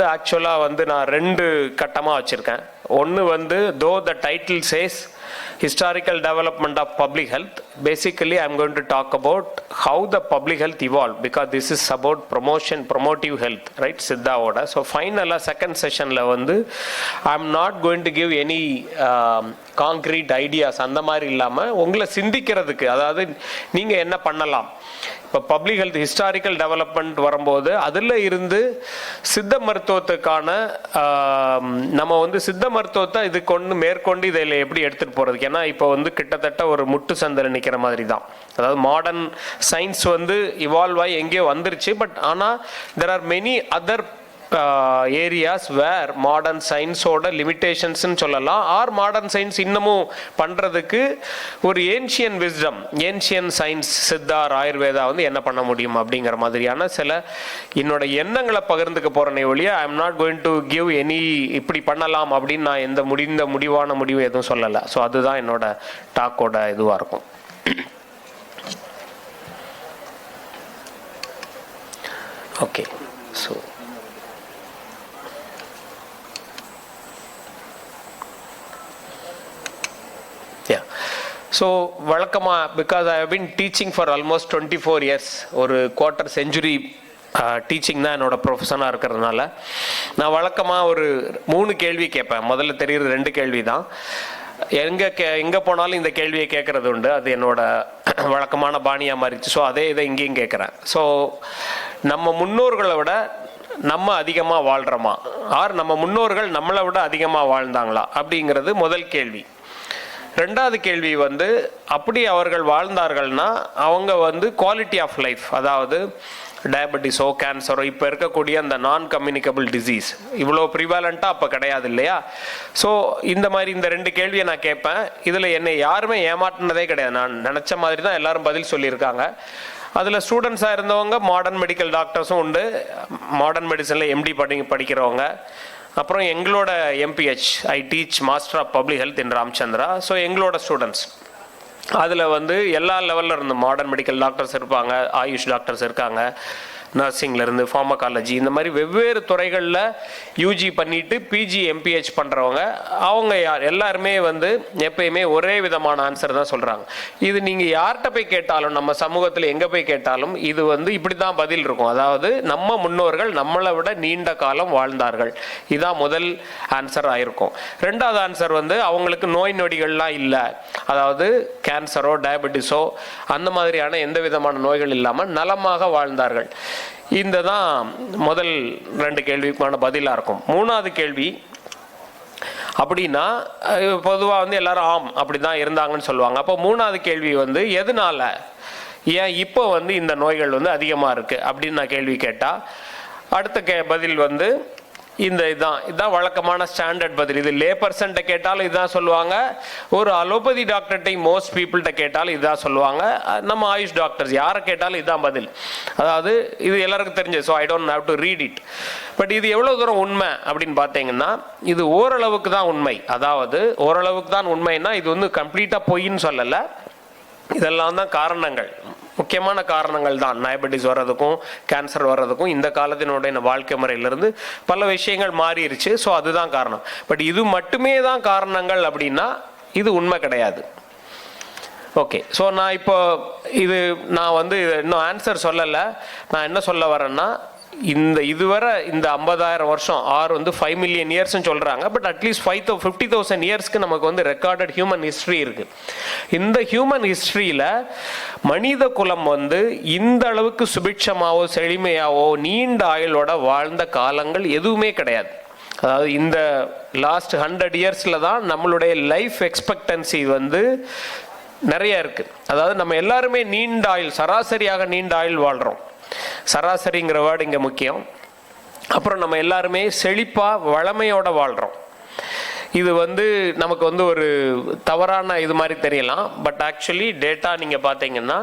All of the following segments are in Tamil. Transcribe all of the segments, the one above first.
ஆக்சுவலாக வந்து நான் ரெண்டு கட்டமாக வச்சுருக்கேன். ஒன்று வந்து though the title says historical development of public health, basically I am going to talk about how the public health evolved, because this is about promotive health, right, Siddha oda. So finally second session la vandu I am not going to give any concrete ideas அந்த மாதிரி இல்லாமல் உங்களை சிந்திக்கிறதுக்கு, அதாவது நீங்கள் என்ன பண்ணலாம். இப்போ பப்ளிக் ஹெல்த் ஹிஸ்டாரிக்கல் டெவலப்மெண்ட் வரும்போது அதில் இருந்து சித்த மருத்துவத்துக்கான நம்ம வந்து சித்த மருத்துவத்தை இது மேற்கொண்டு இதில் எப்படி எடுத்துகிட்டு போகிறதுக்கு. ஏன்னா இப்போ வந்து கிட்டத்தட்ட ஒரு முட்டு சந்தில் நிற்கிற மாதிரி தான். அதாவது மாடர்ன் சயின்ஸ் வந்து இவால்வ் ஆகி எங்கேயோ வந்துருச்சு. பட் ஆனால் there are many other areas where modern சயின்ஸோட லிமிட்டேஷன்ஸ்ன்னு சொல்லலாம். ஆர் மாடர்ன் சயின்ஸ் இன்னமும் பண்ணுறதுக்கு ஒரு ஏன்ஷியன் விஸ்டம், ஏன்ஷியன் சயின்ஸ் சித்தார் ஆயுர்வேதா வந்து என்ன பண்ண முடியும் அப்படிங்கிற மாதிரியான சில என்னோட எண்ணங்களை பகிர்ந்துக்க போகிறனே ஒழிய ஐ am not going to give any இப்படி பண்ணலாம் அப்படின்னு நான் எந்த முடிவான முடிவு எதுவும் சொல்லலை. ஸோ அதுதான் என்னோட டாக்கோட இதுவாக இருக்கும். ஓகே, ஸோ ஸோ வழக்கமாக because I have been teaching for almost 24 years, ஒரு குவார்ட்டர் செஞ்சுரி டீச்சிங் தான் என்னோடய ப்ரொஃபஷனாக இருக்கிறதுனால நான் வழக்கமாக ஒரு 3 கேள்வி கேட்பேன். முதல்ல தெரியுறது 2 கேள்வி தான். எங்கே போனாலும் இந்த கேள்வியை கேட்குறது உண்டு. அது என்னோட வழக்கமான பாணியாக மாறிச்சு. ஸோ அதே இதை இங்கேயும் கேட்குறேன். ஸோ நம்ம முன்னோர்களை விட நம்ம அதிகமாக வாழ்கிறோமா, ஆர் நம்ம முன்னோர்கள் நம்மளை விட அதிகமாக வாழ்ந்தாங்களா அப்படிங்கிறது முதல் கேள்வி. ரெண்டாவது கேள்வி வந்து அப்படி அவர்கள் வாழ்ந்தார்கள்னா அவங்க வந்து குவாலிட்டி ஆஃப் லைஃப், அதாவது டயபெட்டிஸோ கேன்சரோ இப்போ இருக்கக்கூடிய அந்த நான் கம்யூனிகபிள் டிசீஸ் இவ்வளோ ப்ரிவாலண்ட்டாக அப்போ கிடையாது இல்லையா. ஸோ இந்த மாதிரி இந்த 2 கேள்வியை நான் கேட்பேன். இதில் என்னை யாருமே ஏமாற்றினதே கிடையாது. நான் நினச்ச மாதிரி தான் எல்லாரும் பதில் சொல்லியிருக்காங்க. அதில் ஸ்டூடெண்ட்ஸாக இருந்தவங்க மாடர்ன் மெடிக்கல் டாக்டர்ஸும் உண்டு, மாடர்ன் மெடிசனில் எம்டி படிக்கிறவங்க. அப்புறம் எங்களோட MPH, I teach master of public health in Ramachandra. So எங்களோட ஸ்டூடெண்ட்ஸ் அதில் வந்து எல்லா லெவலில் இருந்து மாடர்ன் மெடிக்கல் டாக்டர்ஸ் இருப்பாங்க, ஆயுஷ் டாக்டர்ஸ் இருக்காங்க, நர்சிங்லேருந்து ஃபார்மகாலஜி, இந்த மாதிரி வெவ்வேறு துறைகளில் யூஜி பண்ணிவிட்டு பிஜி எம்பிஹெச் பண்ணுறவங்க அவங்க எல்லாருமே வந்து எப்பயுமே ஒரே விதமான ஆன்சர் தான் சொல்கிறாங்க. இது நீங்கள் யார்கிட்ட போய் கேட்டாலும், நம்ம சமூகத்தில் எங்கே போய் கேட்டாலும் இது வந்து இப்படி தான் பதில் இருக்கும். அதாவது நம்ம முன்னோர்கள் நம்மளை விட நீண்ட காலம் வாழ்ந்தார்கள். இதான் முதல் ஆன்சர் ஆயிருக்கும். ரெண்டாவது ஆன்சர் வந்து அவங்களுக்கு நோய் நொடிகள்லாம் இல்லை, அதாவது கேன்சரோ டயபெட்டிஸோ அந்த மாதிரியான எந்த விதமான நோய்கள் இல்லாமல் நலமாக வாழ்ந்தார்கள். இந்த தான் முதல் 2 கேள்விக்கான பதிலாக இருக்கும். மூணாவது கேள்வி அப்படின்னா பொதுவாக வந்து எல்லாரும் ஆம் அப்படி தான் இருந்தாங்கன்னு சொல்லுவாங்க. அப்போ மூணாவது கேள்வி வந்து எதனால, ஏன் இப்போ வந்து இந்த நோய்கள் வந்து அதிகமாக இருக்குது அப்படின்னு நான் கேள்வி கேட்டால் அடுத்த பதில் வந்து இதுதான் வழக்கமான ஸ்டாண்டர்ட் பதில். இது லே பர்சன்ட்ட கேட்டாலும் இதுதான் சொல்லுவாங்க, ஒரு அலோபதி டாக்டர்கிட்ட மோஸ்ட் பீப்புள்கிட்ட கேட்டாலும் இதுதான் சொல்லுவாங்க, நம்ம ஆயுஷ் டாக்டர்ஸ் யாரை கேட்டாலும் இதுதான் பதில். அதாவது இது எல்லாருக்கும் தெரிஞ்சது. So I don't have to read it. But இது எவ்வளோ தூரம் உண்மை அப்படின்னு பார்த்தீங்கன்னா இது ஓரளவுக்கு தான் உண்மை. அதாவது ஓரளவுக்கு தான் உண்மைன்னா இது வந்து கம்ப்ளீட்டாக பொய்ன்னு சொல்லலை. இதெல்லாம் தான் காரணங்கள், முக்கியமான காரணங்கள் தான் டயபெட்டிஸ் வர்றதுக்கும் கேன்சர் வர்றதுக்கும். இந்த காலத்தினுடைய வாழ்க்கை முறையிலிருந்து பல விஷயங்கள் மாறிடுச்சு. ஸோ அதுதான் காரணம். பட் இது மட்டுமே தான் காரணங்கள் அப்படின்னா இது உண்மை கிடையாது. ஓகே, ஸோ நான் இப்போ நான் வந்து இன்னும் ஆன்சர் சொல்லலை. நான் என்ன சொல்ல வரேன்னா இதுவரை இந்த 50,000 வருஷம் ஆர் வந்து 5 மில்லியன் இயர்ஸ்ன்னு சொல்கிறாங்க. பட் அட்லீஸ்ட் 50,000 இயர்ஸ்க்கு நமக்கு வந்து ரெக்கார்டட் ஹியூமன் ஹிஸ்ட்ரி இருக்குது. இந்த ஹியூமன் ஹிஸ்ட்ரியில் மனித குலம் வந்து இந்த அளவுக்கு சுபிட்சமாவோ செழுமையாவோ நீண்ட ஆயுளோட வாழ்ந்த காலங்கள் எதுவுமே கிடையாது. அதாவது இந்த லாஸ்ட் 100 இயர்ஸில் தான் நம்மளுடைய லைஃப் எக்ஸ்பெக்டன்சி வந்து நிறைய இருக்குது. அதாவது நம்ம எல்லாருமே நீண்ட ஆயுள், சராசரியாக நீண்ட ஆயுள் வாழ்கிறோம். சராசரிங்கிற வேர்டு இங்கே முக்கியம். அப்புறம் நம்ம எல்லாருமே செழிப்பாக வளமையோட வாழ்கிறோம். இது வந்து நமக்கு வந்து ஒரு தவறான இது மாதிரி தெரியலாம். பட் ஆக்சுவலி டேட்டா நீங்கள் பார்த்தீங்கன்னா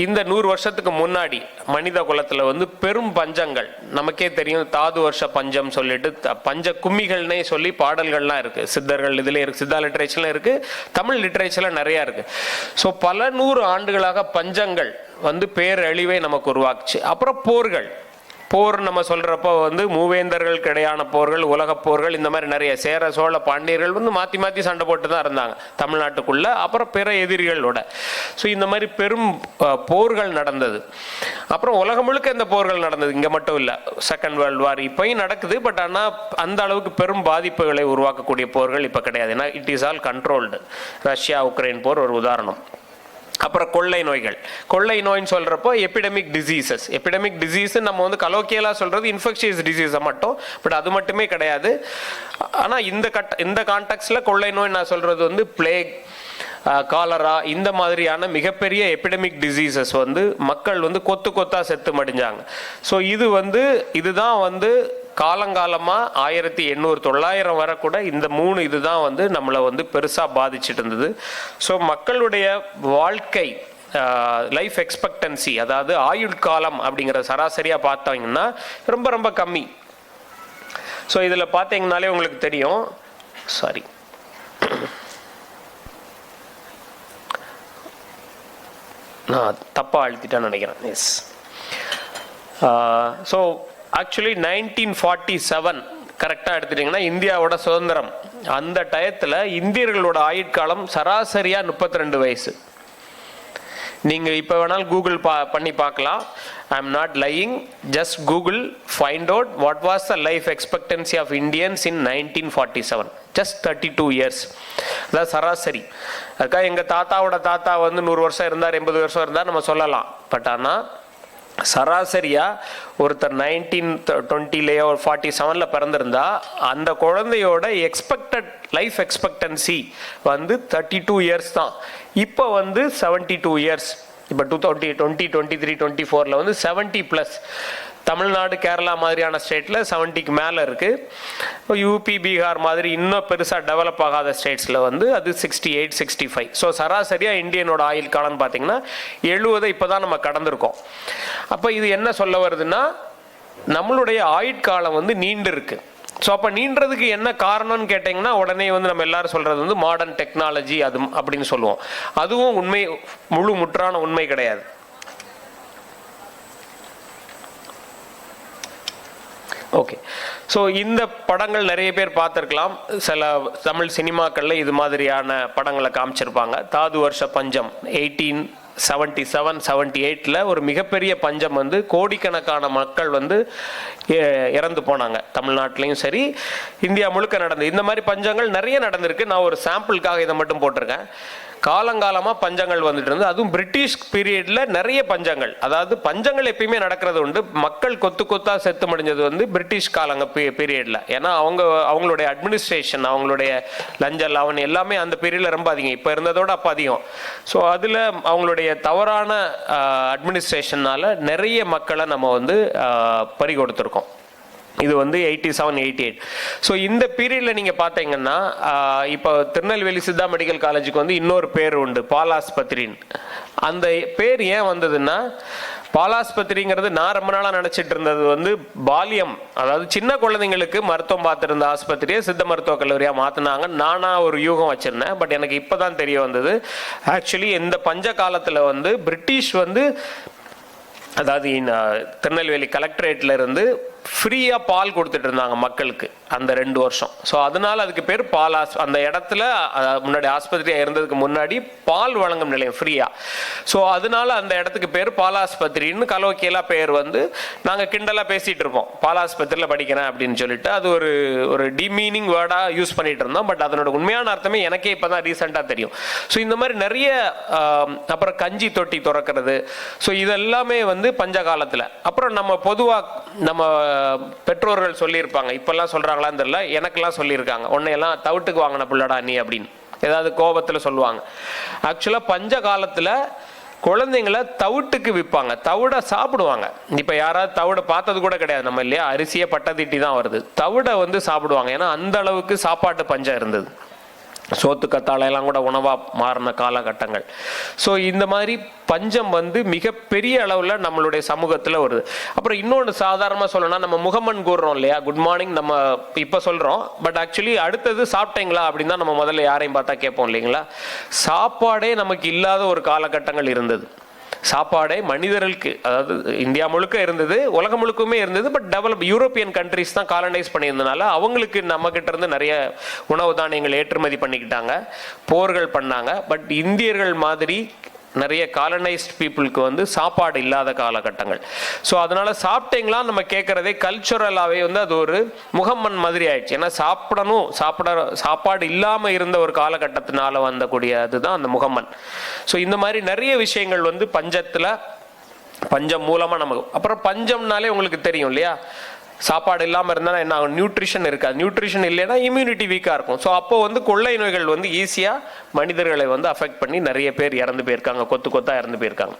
இந்த 100 வருஷத்துக்கு முன்னாடி மனித குலத்தில் வந்து பெரும் பஞ்சங்கள் நமக்கே தெரியும். தாது வருஷ பஞ்சம் சொல்லிட்டு பஞ்ச கும்மிகள்னே சொல்லி பாடல்கள்லாம் இருக்குது. சித்தர்கள் இதில் இருக்குது, சித்தா லிட்ரேச்சர்லாம் இருக்குது, தமிழ் லிட்ரேச்சரில் நிறையா இருக்குது. ஸோ பல 100 ஆண்டுகளாக பஞ்சங்கள் வந்து பேரழிவை நமக்கு உருவாக்குச்சு. அப்புறம் போர்கள், போர் நம்ம சொல்கிறப்போ வந்து மூவேந்தர்களுக்கு இடையான போர்கள், உலகப் போர்கள், இந்த மாதிரி நிறைய சேர சோழ பாண்டியர்கள் வந்து மாற்றி மாற்றி சண்டை போட்டு தான் இருந்தாங்க தமிழ்நாட்டுக்குள்ளே, அப்புறம் பிற எதிரிகளோட. ஸோ இந்த மாதிரி பெரும் போர்கள் நடந்தது. அப்புறம் உலகம் முழுக்க இந்த போர்கள் நடந்தது, இங்கே மட்டும் இல்லை. செகண்ட் வேர்ல்டு வார் இப்போயும் நடக்குது, பட் ஆனால் அந்த அளவுக்கு பெரும் பாதிப்புகளை உருவாக்கக்கூடிய போர்கள் இப்போ கிடையாது. ஏன்னா it is all controlled. Russia Ukraine போர் ஒரு உதாரணம். அப்புறம் கொள்ளை நோய்கள். கொள்ளை நோயின்னு சொல்கிறப்போ எபிடமிக் டிசீசஸ். எபிடமிக் டிசீஸ் நம்ம வந்து கலோக்கியலாக சொல்கிறது இன்ஃபெக்ஷியஸ் டிசீஸை மட்டும், பட் அது மட்டுமே கிடையாது. ஆனால் இந்த கான்டெக்ட்ஸில் கொள்ளை நோய் நான் சொல்கிறது வந்து பிளேக், காலரா, இந்த மாதிரியான மிகப்பெரிய எபிடமிக் டிசீசஸ் வந்து மக்கள் வந்து கொத்து கொத்தாக செத்து மடிஞ்சாங்க. ஸோ இதுதான் வந்து காலங்காலமாக 1800 900 வரை கூட இந்த 3 இதுதான் வந்து நம்மளை வந்து பெருசாக பாதிச்சுட்டு இருந்தது. ஸோ மக்களுடைய வாழ்க்கை லைஃப் எக்ஸ்பெக்டன்சி, அதாவது ஆயுள் காலம் அப்படிங்கிற சராசரியாக பார்த்தீங்கன்னா ரொம்ப ரொம்ப கம்மி. ஸோ இதில் பார்த்தீங்கன்னாலே உங்களுக்கு தெரியும். சாரி, நான் தப்பாக அழுத்திட்டேன்னு நினைக்கிறேன். எஸ். ஸோ ஆக்சுவலி 1947 கரெக்டாக எடுத்துட்டிங்கன்னா இந்தியாவோட சுதந்திரம், அந்த டயத்தில் இந்தியர்களோட ஆயுட்காலம் சராசரியாக 32 வயசு. நீங்கள் இப்போ வேணாலும் கூகுள் பண்ணி பார்க்கலாம். I am not lying, just Google, find out what was the life expectancy of Indians in 1947. Just 32 years. அதாவது சராசரி. அதுக்காக எங்கள் தாத்தாவோட தாத்தா வந்து 100 வருஷம் இருந்தார், 80 வருஷம் இருந்தார் நம்ம சொல்லலாம். பட் ஆனால் சராசரியாக ஒருத்தர் 1920 or 47 பிறந்திருந்தா அந்த குழந்தையோட லைஃப் எக்ஸ்பெக்டன்சி வந்து 32 இயர்ஸ் தான். இப்போ வந்து 72 இயர்ஸ். இப்போ 2023 24 வந்து 70+. தமிழ்நாடு, கேரளா மாதிரியான ஸ்டேட்டில் 70க்கு மேலே இருக்குது. யூபி, பீகார் மாதிரி இன்னும் பெருசாக டெவலப் ஆகாத ஸ்டேட்ஸில் வந்து அது 68 65. ஸோ சராசரியாக இந்தியனோட ஆயுள் காலம்னு பார்த்தீங்கன்னா 70 இப்போ தான் நம்ம கடந்திருக்கோம். அப்போ இது என்ன சொல்ல வருதுன்னா, நம்மளுடைய ஆயுட்காலம் வந்து நீண்டு இருக்கு. ஸோ அப்போ நீண்டதுக்கு என்ன காரணம்னு கேட்டிங்கன்னா உடனே வந்து நம்ம எல்லாரும் சொல்கிறது வந்து மாடர்ன் டெக்னாலஜி அது அப்படின்னு சொல்லுவோம். அதுவும் முற்றான உண்மை கிடையாது. ஓகே. ஸோ இந்த படங்கள் நிறைய பேர் பார்த்துருக்கலாம். சில தமிழ் சினிமாக்களில் இது மாதிரியான படங்களை காமிச்சிருப்பாங்க. தாது வருஷ பஞ்சம் 1877 78 ஒரு மிகப்பெரிய பஞ்சம் வந்து கோடிக்கணக்கான மக்கள் வந்து இறந்து போனாங்க. தமிழ்நாட்டிலையும் சரி, இந்தியா முழுக்க நடந்தது. இந்த மாதிரி பஞ்சங்கள் நிறைய நடந்திருக்கு. நான் ஒரு சாம்பிளுக்காக இதை மட்டும் போட்டிருக்கேன். காலங்காலமாக பஞ்சங்கள் வந்துட்டு இருந்து, அதுவும் பிரிட்டிஷ் பீரியடில் நிறைய பஞ்சங்கள். அதாவது பஞ்சங்கள் எப்பயுமே நடக்கிறது உண்டு. மக்கள் கொத்து கொத்தா செத்து மடிஞ்சது வந்து பிரிட்டிஷ் காலங்க பீரியடில். ஏன்னா அவங்களுடைய அட்மினிஸ்ட்ரேஷன், அவங்களுடைய லஞ்ச லாவணி எல்லாமே அந்த பீரியடில் ரொம்ப அதிகம். இப்போ இருந்ததோட அப்போ அதிகம். ஸோ அதில் அவங்களுடைய தவறான அட்மினிஸ்ட்ரேஷனால் நிறைய மக்களை நம்ம வந்து பறி கொடுத்துருக்கோம். இது வந்து 87 88. ஸோ இந்த பீரியடில் நீங்கள் பார்த்தீங்கன்னா இப்போ திருநெல்வேலி சித்தா மெடிக்கல் காலேஜுக்கு வந்து இன்னொரு பேர் உண்டு, பாலாஸ்பத்திரின்னு. அந்த பேர் ஏன் வந்ததுன்னா, பாலாஸ்பத்திரிங்கிறது நான் ரொம்ப நாளாக நினச்சிட்டு இருந்தது வந்து பாலியம், அதாவது சின்ன குழந்தைங்களுக்கு மருத்துவம் பார்த்துருந்த ஆஸ்பத்திரியை சித்த மருத்துவக் கல்லூரியாக மாற்றினாங்க. நானாக ஒரு யூகம் வச்சுருந்தேன். பட் எனக்கு இப்போ தான் தெரிய வந்தது, ஆக்சுவலி இந்த பஞ்ச காலத்தில் வந்து பிரிட்டிஷ் வந்து, அதாவது திருநெல்வேலி கலெக்டரேட்ல இருந்து ஃப்ரீயாக பால் கொடுத்துட்டு இருந்தாங்க மக்களுக்கு அந்த 2 வருஷம். ஸோ அதனால அதுக்கு பேர் அந்த இடத்துல முன்னாடி ஆஸ்பத்திரியாக இருந்ததுக்கு முன்னாடி பால் வழங்கும் நிலையம் ஃப்ரீயாக. ஸோ அதனால அந்த இடத்துக்கு பேர் பாலாஸ்பத்திரின்னு கலோக்கியலாக பேர் வந்து நாங்கள் கிண்டலாக பேசிகிட்டு இருப்போம், பாலாஸ்பத்திரியில் படிக்கிறேன் அப்படின்னு சொல்லிட்டு. அது ஒரு டிமீனிங் வேர்டாக யூஸ் பண்ணிட்டு இருந்தோம். பட் அதனோட உண்மையான அர்த்தமே எனக்கே இப்போ தான் ரீசெண்டாக தெரியும். ஸோ இந்த மாதிரி நிறைய, அப்புறம் கஞ்சி தொட்டி திறக்கிறது. ஸோ இதெல்லாமே வந்து பஞ்ச காலத்தில். அப்புறம் நம்ம பொதுவாக நம்ம பெற்றோர்கள் சொல்லியிருப்பாங்க, இப்பெல்லாம் சொல்றாங்களான்னு தெரியல, எனக்கெல்லாம் சொல்லியிருக்காங்க, உன்னையெல்லாம் தவிட்டுக்கு வாங்கின பிள்ளடா நீ அப்படின்னு ஏதாவது கோபத்தில் சொல்லுவாங்க. ஆக்சுவலாக பஞ்ச காலத்தில் குழந்தைங்களை தவிட்டுக்கு விற்பாங்க, தவிட சாப்பிடுவாங்க. இப்போ யாராவது தவிட பார்த்தது கூட கிடையாது நம்ம இல்லையா, அரிசியை பட்டத்திட்டி தான் வருது. தவிட வந்து சாப்பிடுவாங்க, ஏன்னா அந்த அளவுக்கு சாப்பாட்டு பஞ்சம் இருந்தது. சோத்து கத்தாழையெல்லாம் கூட உணவாக மாறின காலகட்டங்கள். ஸோ இந்த மாதிரி பஞ்சம் வந்து மிகப்பெரிய அளவில் நம்மளுடைய சமூகத்தில் வருது. அப்புறம் இன்னொன்று சாதாரணமாக சொல்லணும்னா, நம்ம முகமன் கூறுறோம் இல்லையா, குட் மார்னிங் நம்ம இப்போ சொல்கிறோம். பட் ஆக்சுவலி அடுத்தது சாப்பிட்டீங்களா அப்படின்னு தான் நம்ம முதல்ல யாரையும் பார்த்தா கேட்போம் இல்லைங்களா. சாப்பாடே நமக்கு இல்லாத ஒரு காலகட்டங்கள் இருந்தது. சாப்பாடே மனிதர்களுக்கு, அதாவது இந்தியா முழுக்க இருந்தது, உலகம் முழுக்கமே இருந்தது. பட் யூரோப்பியன் கண்ட்ரிஸ் தான் காலனைஸ் பண்ணியிருந்தனால அவங்களுக்கு நம்ம கிட்ட இருந்து நிறைய உணவு தானியங்கள் ஏற்றுமதி பண்ணிக்கிட்டாங்க, போர்கள் பண்ணாங்க. பட் இந்தியர்கள் மாதிரி நிறைய காலனைஸ்ட் பீப்புளுக்கு வந்து சாப்பாடு இல்லாத காலகட்டங்கள். ஸோ அதனால சாப்பிட்டீங்களா நம்ம கேட்கறதே கல்ச்சுரலாகவே வந்து அது ஒரு முகம்மன் மாதிரி ஆயிடுச்சு. ஏன்னா சாப்பாடு இல்லாமல் இருந்த ஒரு காலகட்டத்தினால வந்தக்கூடிய அதுதான் அந்த முகம்மன். ஸோ இந்த மாதிரி நிறைய விஷயங்கள் வந்து பஞ்சம் மூலமாக நமக்கு. அப்புறம் பஞ்சம்னாலே உங்களுக்கு தெரியும் இல்லையா, சாப்பாடு இல்லாமல் இருந்தால் என்ன ஆகும், நியூட்ரிஷன் இருக்காது. நியூட்ரிஷன் இல்லைன்னா இம்யூனிட்டி வீக்காக இருக்கும். ஸோ அப்போ வந்து கொள்ளை நோய்கள் வந்து ஈஸியாக மனிதர்களை வந்து அஃபெக்ட் பண்ணி நிறைய பேர் இறந்து போயிருக்காங்க, கொத்தா இறந்து போயிருக்காங்க.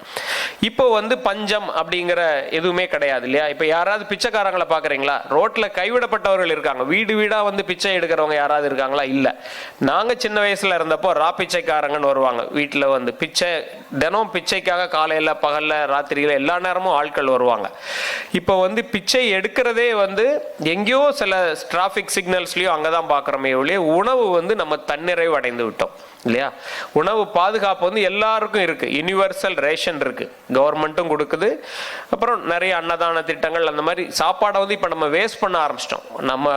இப்போ வந்து பஞ்சம் அப்படிங்கிற எதுவுமே கிடையாது இல்லையா. இப்போ யாராவது பிச்சைக்காரங்களை பார்க்குறீங்களா? ரோட்டில் கைவிடப்பட்டவர்கள் இருக்காங்க, வீடு வீடாக வந்து பிச்சை எடுக்கிறவங்க யாராவது இருக்காங்களா? இல்லை. நாங்கள் சின்ன வயசில் இருந்தப்போ பிச்சைக்காரங்கன்னு வருவாங்க வீட்டில் வந்து தினம் பிச்சைக்காக காலையில் பகலில் ராத்திரியில் எல்லா நேரமும் ஆட்கள் வருவாங்க. இப்போ வந்து பிச்சை எடுக்கிறதே வந்து எங்கேயோ சில டிராஃபிக் சிக்னல்ஸ்லயும் அங்கதான் பார்க்குறோமே ஒழிய உணவு வந்து நம்ம தன்னிறைவு அடைந்து விட்டோம் இல்லையா. உணவு பாதுகாப்பு வந்து எல்லாருக்கும் இருக்கு, யூனிவர்சல் ரேஷன் இருக்கு, கவர்மெண்ட்டும் கொடுக்குது. அப்புறம் நிறைய அன்னதான திட்டங்கள், அந்த மாதிரி சாப்பாடை வந்து இப்போ நம்ம வேஸ்ட் பண்ண ஆரம்பிச்சிட்டோம். நம்ம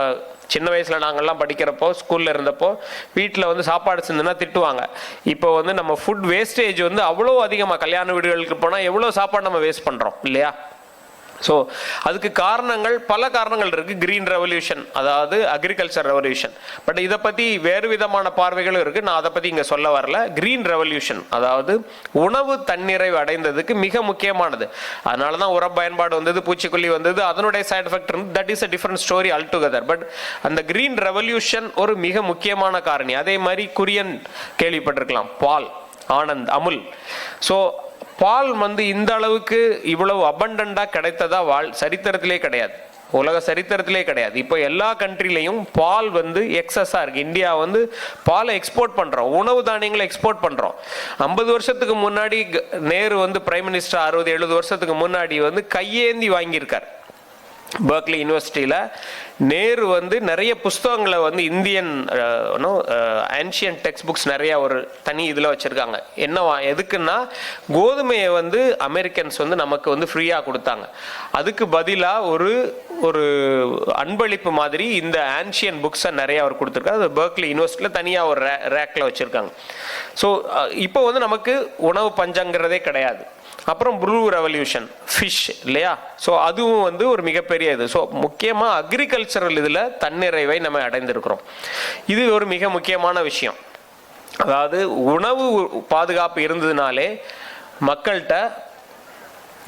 சின்ன வயசுல நாங்கள்லாம் படிக்கிறப்போ ஸ்கூல்ல இருந்தப்போ வீட்டில் வந்து சாப்பாடு செஞ்சுன்னா திட்டுவாங்க. இப்போ வந்து நம்ம ஃபுட் வேஸ்டேஜ் வந்து அவ்வளோ அதிகமாக, கல்யாண வீடுகளுக்கு போனால் எவ்வளோ சாப்பாடு நம்ம வேஸ்ட் பண்ணுறோம் இல்லையா. ஸோ அதுக்கு பல காரணங்கள் இருக்குது. கிரீன் ரெவல்யூஷன், அதாவது அக்ரிகல்ச்சர் ரெவல்யூஷன். பட் இதை பற்றி வேறு விதமான பார்வைகளும் இருக்குது, நான் அதை பற்றி இங்கே சொல்ல வரல. கிரீன் ரெவல்யூஷன் அதாவது உணவு தன்னிறைவு அடைந்ததுக்கு மிக முக்கியமானது. அதனால தான் உர பயன்பாடு வந்தது, பூச்சிக்கொல்லி வந்தது, அதனுடைய சைட் எஃபெக்ட் இருந்து, that is a different story all together. But அந்த கிரீன் ரெவல்யூஷன் ஒரு மிக முக்கியமான காரணி. அதே மாதிரி குரியன் கேள்விப்பட்டிருக்கலாம், பால், ஆனந்த், அமுல். ஸோ பால் வந்து இந்த அளவுக்கு இவ்வளவு அபண்டண்டா கிடைத்ததா சரித்திரத்திலே கிடையாது, உலக சரித்திரத்திலே கிடையாது. இப்போ எல்லா கண்ட்ரிலையும் பால் வந்து எக்ஸஸா இருக்கு. இந்தியா வந்து பாலை எக்ஸ்போர்ட் பண்றோம், உணவு தானியங்களை எக்ஸ்போர்ட் பண்றோம். 50 வருஷத்துக்கு முன்னாடி நேரு வந்து பிரைம் மினிஸ்டர் 60-70 வருஷத்துக்கு முன்னாடி வந்து கையேந்தி வாங்கியிருக்கார். பெர்க்லி யூனிவர்சிட்டியில் நேரு வந்து நிறைய புஸ்தகங்களை வந்து இந்தியன் ஆன்ஷியன்ட் டெக்ஸ்ட் புக்ஸ் நிறைய ஒரு தனி இதில் வச்சுருக்காங்க. எதுக்குன்னா கோதுமையை வந்து அமெரிக்கன்ஸ் வந்து நமக்கு வந்து ஃப்ரீயாக கொடுத்தாங்க. அதுக்கு பதிலாக ஒரு அன்பளிப்பு மாதிரி இந்த ஆன்ஷியன் புக்ஸை நிறைய அவர் கொடுத்துருக்காரு. அது பெர்க்லி யூனிவர்சிட்டியில் தனியாக ஒரு ரேக்கில் வச்சுருக்காங்க. ஸோ இப்போ வந்து நமக்கு உணவு பஞ்சங்கிறதே கிடையாது. அப்புறம் ப்ளூ ரெவல்யூஷன், ஃபிஷ் இல்லையா. ஸோ அதுவும் வந்து ஒரு மிகப்பெரிய இது. ஸோ முக்கியமாக அக்ரிகல்ச்சரல் இதில் தன்னிறைவை நம்ம அடைந்திருக்கிறோம். இது ஒரு மிக முக்கியமான விஷயம். அதாவது உணவு பாதுகாப்பு இருந்ததுனாலே மக்கள்கிட்ட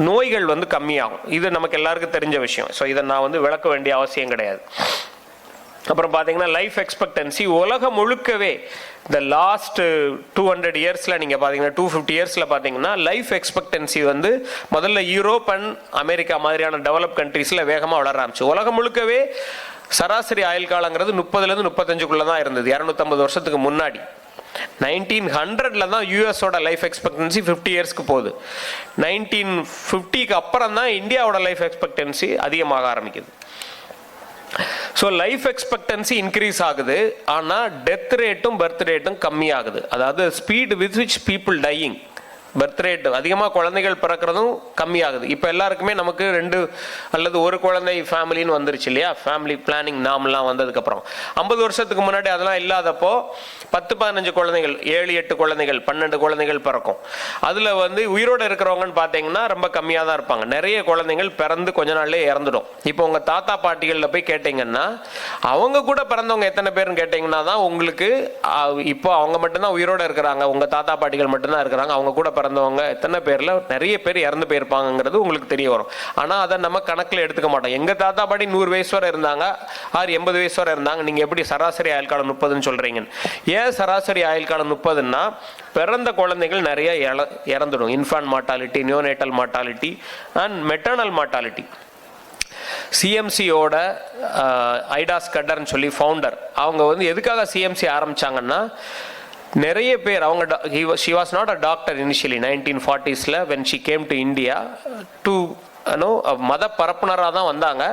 நோய்கள் வந்து கம்மியாகும். இது நமக்கு எல்லாருக்கும் தெரிஞ்ச விஷயம். ஸோ இதை நான் வந்து விளக்க வேண்டிய அவசியம் கிடையாது. அப்புறம் பார்த்தீங்கன்னா லைஃப் எக்ஸ்பெக்டன்சி உலகம் முழுக்கவே இந்த லாஸ்ட் 200 இயர்ஸில் நீங்கள் பார்த்தீங்கன்னா 250 இயர்ஸில் பார்த்தீங்கன்னா லைஃப் எக்ஸ்பெக்டன்சி வந்து முதல்ல யூரோப் அண்ட் அமெரிக்கா மாதிரியான டெவலப் கண்ட்ரீஸில் வேகமாக வளர ஆரம்பிச்சு. உலகம் முழுக்கவே சராசரி ஆயுள் காலங்கிறது 30லேருந்து 35க்குள்ளே தான் இருந்தது 250 வருஷத்துக்கு முன்னாடி. 1900 தான் யூஎஸோட லைஃப் எக்ஸ்பெக்டன்சி 50 இயர்ஸ்க்கு போகுது. 1950க்கு அப்புறம் தான் இந்தியாவோட லைஃப் எக்ஸ்பெக்டன்சி அதிகமாக ஆரம்பிக்குது. ஸோ லைஃப் எக்ஸ்பெக்டன்சி இன்க்ரீஸ் ஆகுது, ஆனால் டெத் ரேட்டும் பர்த் ரேட்டும் கம்மியாகுது. அதாவது speed with which people dying, birth rate அதிகமாக குழந்தைகள் பிறக்கிறதும் கம்மியாகுது. இப்போ எல்லாருக்குமே நமக்கு 2 அல்லது 1 குழந்தை ஃபேமிலின்னு வந்துருச்சு இல்லையா. ஃபேமிலி பிளானிங் நாம்லாம் வந்ததுக்கப்புறம் 50 வருஷத்துக்கு முன்னாடி அதெல்லாம் இல்லாதப்போ 10-15 குழந்தைகள், 7-8 குழந்தைகள், 12 குழந்தைகள் பிறக்கும். அதில் வந்து உயிரோடு இருக்கிறவங்கன்னு பார்த்தீங்கன்னா ரொம்ப கம்மியாக தான் இருப்பாங்க. நிறைய குழந்தைகள் பிறந்து கொஞ்ச நாள்லேயே இறந்துடும். இப்போ உங்கள் தாத்தா பாட்டிகளில் போய் கேட்டிங்கன்னா அவங்க கூட பிறந்தவங்க எத்தனை பேர்னு கேட்டிங்கன்னா தான் உங்களுக்கு இப்போ அவங்க மட்டும்தான் உயிரோடு இருக்கிறாங்க, உங்கள் தாத்தா பாட்டிகள் மட்டும்தான் இருக்கிறாங்க. அவங்க கூட பிறந்தவங்க எத்தனை பேர்ல நிறைய பேர் இறந்து போயிருப்பாங்கிறது உங்களுக்கு தெரிய வரும். ஆனால் அதை நம்ம கணக்கில் எடுத்துக்க மாட்டோம். எங்கள் தாத்தா பாட்டி 100 வயசு வரை இருந்தாங்க, 80 வயசு வரை இருந்தாங்க, நீங்கள் எப்படி சராசரி ஆயுள் காலம் 30ன்னு சொல்கிறீங்க? ஏன் சராசரி ஆயுள் காலம் 30ன்னா பிறந்த குழந்தைகள் நிறைய இறந்துடும். Infant mortality, neonatal mortality and maternal mortality. சிஎம்சியோட ஐடா ஸ்கட்டர்னு சொல்லி ஃபவுண்டர், அவங்க வந்து எதுக்காக சிஎம்சி ஆரம்பிச்சாங்கன்னா நிறைய பேர் she was not a doctor initially 1940s when she came to India to மத பரப்புனராக தான் வந்தாங்க.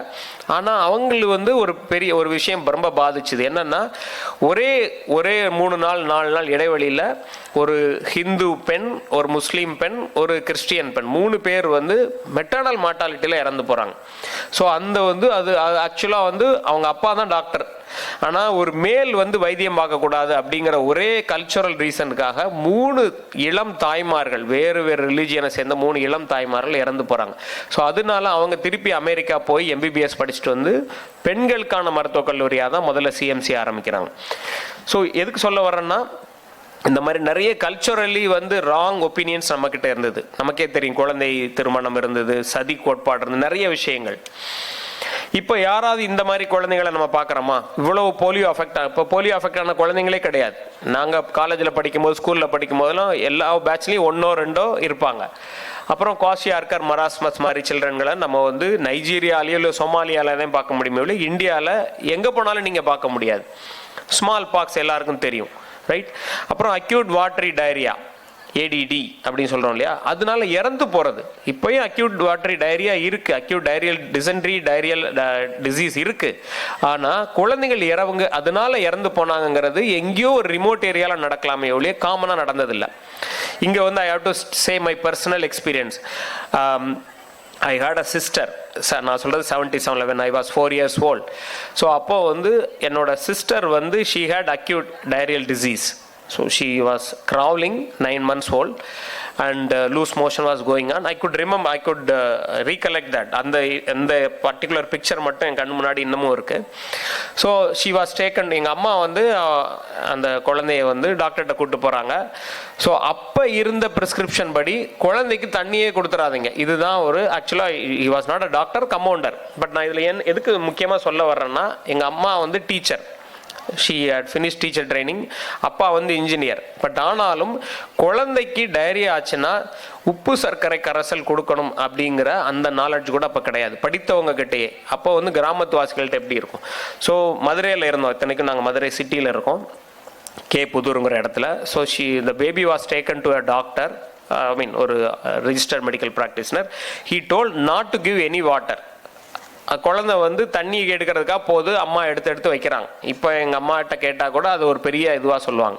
ஆனால் அவங்களுக்கு வந்து ஒரு பெரிய ஒரு விஷயம் ரொம்ப பாதிச்சுது. என்னென்னா ஒரே 3 நாள் 4 நாள் இடைவெளியில் ஒரு ஹிந்து பெண், ஒரு முஸ்லீம் பெண், ஒரு கிறிஸ்டியன் பெண் 3 பேர் வந்து மெட்டர்னல் மார்ட்டாலிட்டியில் இறந்து போகிறாங்க. ஸோ அந்த வந்து அது ஆக்சுவலாக வந்து அவங்க அப்பா தான் டாக்டர், ஆனால் ஒரு மேல் வந்து வைத்தியம் பார்க்கக்கூடாது அப்படிங்கிற ஒரே கல்ச்சுரல் ரீசனுக்காக 3 இளம் தாய்மார்கள், வேறு வேறு ரிலீஜியனை சேர்ந்த 3 இளம் தாய்மார்கள் இறந்து போகிறாங்க. ஸோ அதனால அவங்க திருப்பி அமெரிக்கா போய் MBBS படிச்சுட்டு வந்து பெண்களுக்கான மருத்துவக் கல்லூரியாக தான் முதல்ல CMC ஆரம்பிக்கிறாங்க. ஸோ எதுக்கு சொல்ல வரேன்னா, இந்த மாதிரி நிறைய கல்ச்சுரலி வந்து ராங் ஒப்பீனியன்ஸ் நம்மக்கிட்ட இருந்தது. நமக்கே தெரியும், குழந்தை திருமணம் இருந்தது, சதி கோட்பாடு இருந்தது, நிறைய விஷயங்கள். இப்போ யாராவது இந்த மாதிரி குழந்தைங்களை நம்ம பார்க்குறோமா? இவ்வளோ போலியோ இப்போ போலியோ அஃபெக்ட் ஆன குழந்தைங்களே கிடையாது. நாங்கள் காலேஜில் படிக்கும்போது, ஸ்கூலில் படிக்கும் போதெல்லாம் எல்லா பேட்ச்லேயும் 1 or 2 இருப்பாங்க. அப்புறம் குவாஷியார்கர், மராஸ்மஸ் மாதிரி சில்ட்ரன்களை நம்ம வந்து நைஜீரியாலேயோ இல்லை சோமாலியாவில் தான் பார்க்க முடியுமே இல்லை, இந்தியாவில் எங்கே போனாலும் நீங்கள் பார்க்க முடியாது. ஸ்மால் பாக்ஸ் எல்லாருக்கும் தெரியும், ரைட்? அப்புறம் அக்யூட் வாட்டரி டயரியா, ADD அப்படின்னு சொல்கிறோம் இல்லையா, அதனால இறந்து போகிறது. இப்போயும் அக்யூட் வாட்டரி டயரியா இருக்குது, அக்யூட் டைரியல் டிசென்ட்ரி டயரியல் டிசீஸ் இருக்குது. ஆனால் குழந்தைகள் அதனால இறந்து போனாங்கிறது எங்கேயோ ஒரு ரிமோட் ஏரியாவில் நடக்கலாமே ஒழிய காமனாக நடந்ததில்லை. இங்கே வந்து I have to say my personal experience. I had a sister, நான் சொல்கிறது 77 when I was 4 years old. So அப்போது வந்து என்னோட சிஸ்டர் வந்து she had acute diarrheal disease. So she was crawling, 9 months old, and loose motion was going on. I could recollect that. அந்த பர்டிகுலர் பிக்சர் மட்டும் என் கண்ணு முன்னாடி இன்னமும் இருக்கு. So she was taken. எங்கள் அம்மா வந்து அந்த குழந்தைய வந்து டாக்டர்கிட்ட கூப்பிட்டு போகிறாங்க. ஸோ அப்போ இருந்த ப்ரிஸ்கிரிப்ஷன் படி குழந்தைக்கு தண்ணியே கொடுத்துடாதீங்க. இதுதான் ஒரு ஆக்சுவலாக he was not a doctor, compounder. But நான் இதில் எதுக்கு முக்கியமாக சொல்ல வர்றேன்னா, எங்கள் அம்மா வந்து teacher, she had finished teacher training. அப்பா வந்து இன்ஜினியர். பட் ஆனாலும் குழந்தைக்கு டயரியா ஆச்சுன்னா உப்பு சர்க்கரை கரைசல் கொடுக்கணும் அப்படிங்கிற அந்த நாலேஜ் கூட அப்போ கிடையாது, படித்தவங்க கிட்டேயே. அப்போ வந்து கிராமத்து வாசிகள்கிட்ட எப்படி இருக்கும்? ஸோ மதுரையில் இருந்தோம், இத்தனைக்கும் நாங்கள் மதுரை சிட்டியில் இருக்கோம், புதூருங்கிற இடத்துல. So the baby was taken to a doctor, ஒரு registered medical practitioner. He told not to give any water. குழந்தை வந்து தண்ணி எடுக்கிறதுக்காக போது அம்மா எடுத்து வைக்கிறாங்க. இப்போ எங்கள் அம்மாட்ட கேட்டால் கூட அது ஒரு பெரிய இதுவாக சொல்லுவாங்க.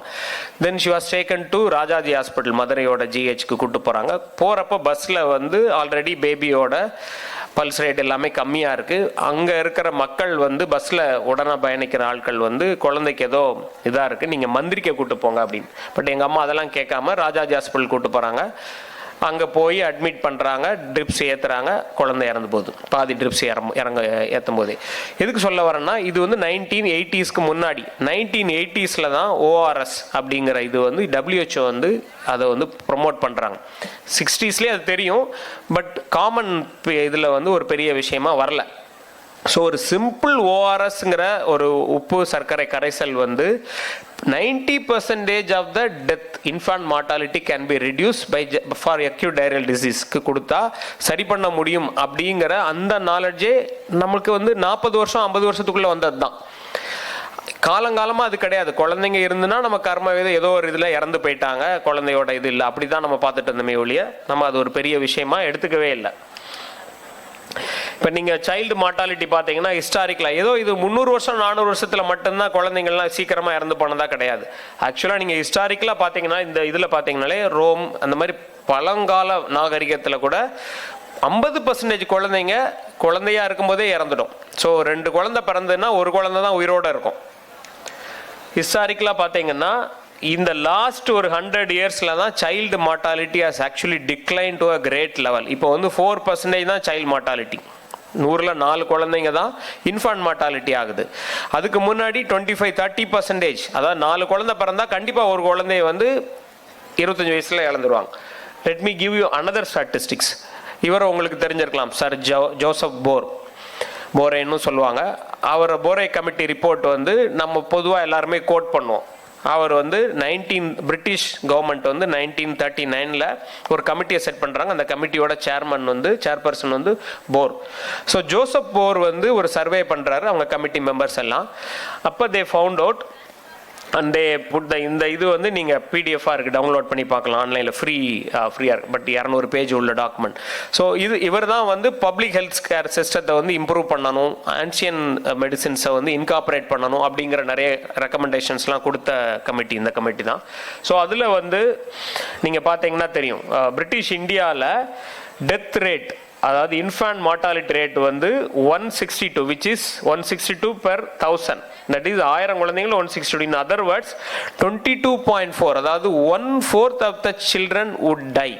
Then she was taken to Rajaji hospital, மதுரையோட GHக்கு கூப்பிட்டு போகிறாங்க. போகிறப்ப பஸ்ஸில் வந்து ஆல்ரெடி பேபியோட பல்ஸ் ரேட் எல்லாமே கம்மியாக இருக்குது. அங்கே இருக்கிற மக்கள் வந்து பஸ்ஸில் உடனே பயணிக்கிற ஆட்கள் வந்து குழந்தைக்கு ஏதோ இதாக இருக்குது, நீங்கள் மந்திரிக்க கூப்பிட்டு போங்க அப்படின்னு. பட் எங்கள் அம்மா அதெல்லாம் கேட்காம ராஜாஜி ஹாஸ்பிட்டல் கூப்பிட்டு போகிறாங்க. அங்கே போய் அட்மிட் பண்ணுறாங்க, ட்ரிப்ஸ் ஏற்றுறாங்க, குழந்தை இறந்து போகுது. பாதி ட்ரிப்ஸ் ஏற்றும் போதே. எதுக்கு சொல்ல வரேன்னா, இது வந்து 1980ஸ்க்கு முன்னாடி, 1980ஸில் தான் ORS அப்படிங்கிற இது வந்து WHO வந்து அதை வந்து ப்ரொமோட் பண்ணுறாங்க. 60ஸ்லேயே அது தெரியும், பட் காமன் இதில் வந்து ஒரு பெரிய விஷயமா வரல. ஸோ ஒரு சிம்பிள் ORSங்கிற ஒரு உப்பு சர்க்கரை கரைசல் வந்து 90% of the death infant mortality can be reduce by for acute diarrhoeal டிசீஸ்க்கு கொடுத்தா சரி பண்ண முடியும் அப்படிங்கிற அந்த நாலேஜே நம்மளுக்கு வந்து 40 வருஷம் 50 வருஷத்துக்குள்ளே வந்தது தான். காலங்காலமாக அது கிடையாது. குழந்தைங்க இருந்துன்னா நம்ம கர்ம ஏதோ ஒரு இதில் இறந்து போயிட்டாங்க, குழந்தையோட இது இல்லை, அப்படி தான் நம்ம பார்த்துட்டு இருந்தோமே ஒழிய நம்ம அது ஒரு பெரிய விஷயமா எடுத்துக்கவே இல்லை. இப்போ நீங்கள் சைல்டு மார்ட்டாலிட்டி பார்த்தீங்கன்னா ஹிஸ்டாரிக்கலாக ஏதோ இது 300 வருஷம் 400 வருஷத்தில் மட்டும்தான் குழந்தைங்கள்லாம் சீக்கிரமாக இறந்து போனதா கிடையாது. ஆக்சுவலாக நீங்கள் ஹிஸ்டாரிக்கலாக பார்த்தீங்கன்னா இந்த இதில் பார்த்தீங்கனாலே ரோம் அந்த மாதிரி பழங்கால நாகரிகத்தில் கூட 50% குழந்தையாக இருக்கும்போதே இறந்துடும். ஸோ 2 குழந்தை பிறந்ததுன்னா 1 குழந்தை தான் உயிரோடு இருக்கும். ஹிஸ்டாரிக்கலாக பார்த்தீங்கன்னா இந்த லாஸ்ட் ஒரு 100 இயர்ஸில் தான் child mortality has actually decline to a great level. இப்போ வந்து 4% தான் சைல்டு மார்ட்டாலிட்டி, 100ல் 4 குழந்தைங்க தான் இன்ஃபான்ட் மார்ட்டாலிட்டி ஆகுது. அதுக்கு முன்னாடி 25-30%, அதாவது 4 குழந்தை பிறந்தா கண்டிப்பாக ஒரு குழந்தைய வந்து 25 வயசில் இழந்துருவாங்க. Let me give you another statistics. இவரை உங்களுக்கு தெரிஞ்சிருக்கலாம், சார் ஜோசப் போரேன்னு சொல்லுவாங்க. அவர் போரே கமிட்டி ரிப்போர்ட் வந்து நம்ம பொதுவாக எல்லாருமே கோட் பண்ணுவோம். அவர் வந்து பிரிட்டிஷ் கவர்மெண்ட் வந்து 1939 ஒரு கமிட்டியை செட் பண்ணுறாங்க. அந்த கமிட்டியோட சேர்பர்சன் வந்து போர். ஸோ ஜோசப் போர் வந்து ஒரு சர்வே பண்ணுறாரு அவங்க கமிட்டி மெம்பர்ஸ் எல்லாம். அப்போ they found out and they put இந்த இது வந்து நீங்கள் பிடிஎஃபாக இருக்குது, டவுன்லோட் பண்ணி பார்க்கலாம் ஆன்லைனில், ஃப்ரீயாக இருக்குது. பட் 200 பேஜ் உள்ள டாக்குமெண்ட். ஸோ இவர் தான் வந்து பப்ளிக் ஹெல்த் கேர் சிஸ்டத்தை வந்து இம்ப்ரூவ் பண்ணணும், ஆன்சியன் மெடிசின்ஸை வந்து இன்கார்பரேட் பண்ணணும் அப்படிங்கிற நிறைய ரெக்கமெண்டேஷன்ஸ்லாம் கொடுத்த கமிட்டி இந்த கமிட்டி தான். ஸோ அதில் வந்து நீங்கள் பார்த்தீங்கன்னா தெரியும், பிரிட்டிஷ் இந்தியாவில் டெத் ரேட், அதாவது இன்ஃபேண்ட் மார்டாலிட்டி ரேட் வந்து 162, which is 162 per 1000. That is 1000 குழந்தைகள் 162. இன் அதர் வேர்ட்ஸ் 22.4, அதாவது 1/4 of the children would die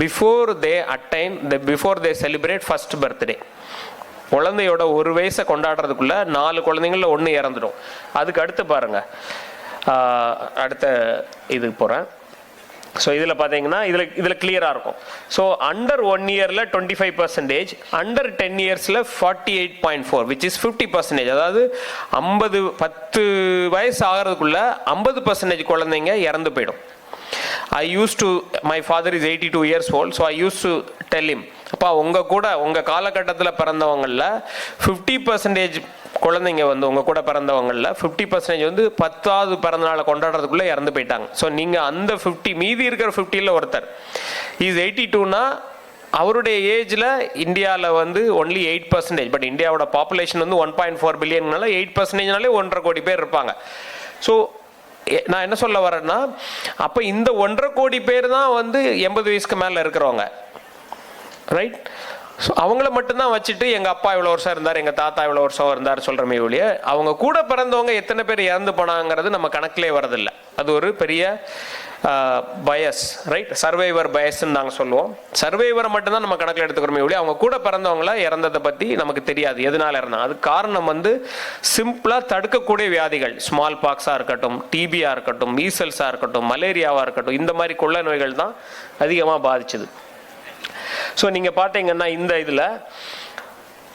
before they celebrate first birthday. குழந்தையோட ஒரு வயசை கொண்டாடுறதுக்குள்ள 4 குழந்தைங்கள 1 இறந்துடும். அதுக்கு அடுத்து பாருங்க, அடுத்த இதுக்கு போகிறேன். ஸோ இதில் பார்த்தீங்கன்னா இதில் கிளியராக இருக்கும். ஸோ அண்டர் 1 இயரில் 25%, அண்டர் 10 இயர்ஸில் 48.4, விச் இஸ் 50%. அதாவது 10 வயசு ஆகிறதுக்குள்ள 50% குழந்தைங்க இறந்து போயிடும். my father is 82 years old, so I used to tell him, அப்பா உங்கள் காலகட்டத்தில் பிறந்தவங்களில் 50% குழந்தைங்க வந்து உங்கள் கூட பிறந்தவங்களில் 50% வந்து 10வது பிறந்தநாளை கொண்டாடுறதுக்குள்ளே இறந்து போயிட்டாங்க. ஸோ நீங்கள் அந்த 50 மீதி இருக்கிற 50ல் ஒருத்தர் இஸ் 82னா அவருடைய ஏஜில் இந்தியாவில் வந்து ஒன்லி 8%. பட் இந்தியாவோட பாப்புலேஷன் வந்து 1.4 பில்லியன்னால 8%னாலே 1.5 கோடி பேர் இருப்பாங்க. ஸோ நான் என்ன சொல்ல வரேன்னா, அப்போ இந்த 1.5 கோடி பேர் தான் வந்து 80 வயசுக்கு மேலே இருக்கிறவங்க, ரைட்? ஸோ அவங்கள மட்டும்தான் வச்சுட்டு எங்கள் அப்பா இவ்வளோ வருஷம் இருந்தார், எங்கள் தாத்தா இவ்வளோ வருஷம் இருந்தார் சொல்கிறமே ஒழிய, அவங்க கூட பிறந்தவங்க எத்தனை பேர் இறந்து போனாங்கிறது நம்ம கணக்கிலே வரதில்லை. அது ஒரு பெரிய பயஸ், ரைட்? சர்வைவர் பயஸ்ன்னு நாங்கள் சொல்லுவோம். சர்வைவரை மட்டும்தான் நம்ம கணக்கில் எடுத்துக்கிறோமே ஒழிய அவங்க கூட பிறந்தவங்கள இறந்ததை பற்றி நமக்கு தெரியாது, எதனால இறந்தாங்க. அது காரணம் வந்து சிம்பிளாக தடுக்கக்கூடிய வியாதிகள், ஸ்மால் பாக்ஸாக இருக்கட்டும், டிபியாக இருக்கட்டும், மீசல்ஸாக இருக்கட்டும், மலேரியாவாக இருக்கட்டும், இந்த மாதிரி கொள்ள நோய்கள் தான் அதிகமாக பாதிச்சது. ஸோ நீங்கள் பார்த்தீங்கன்னா இந்த இதில்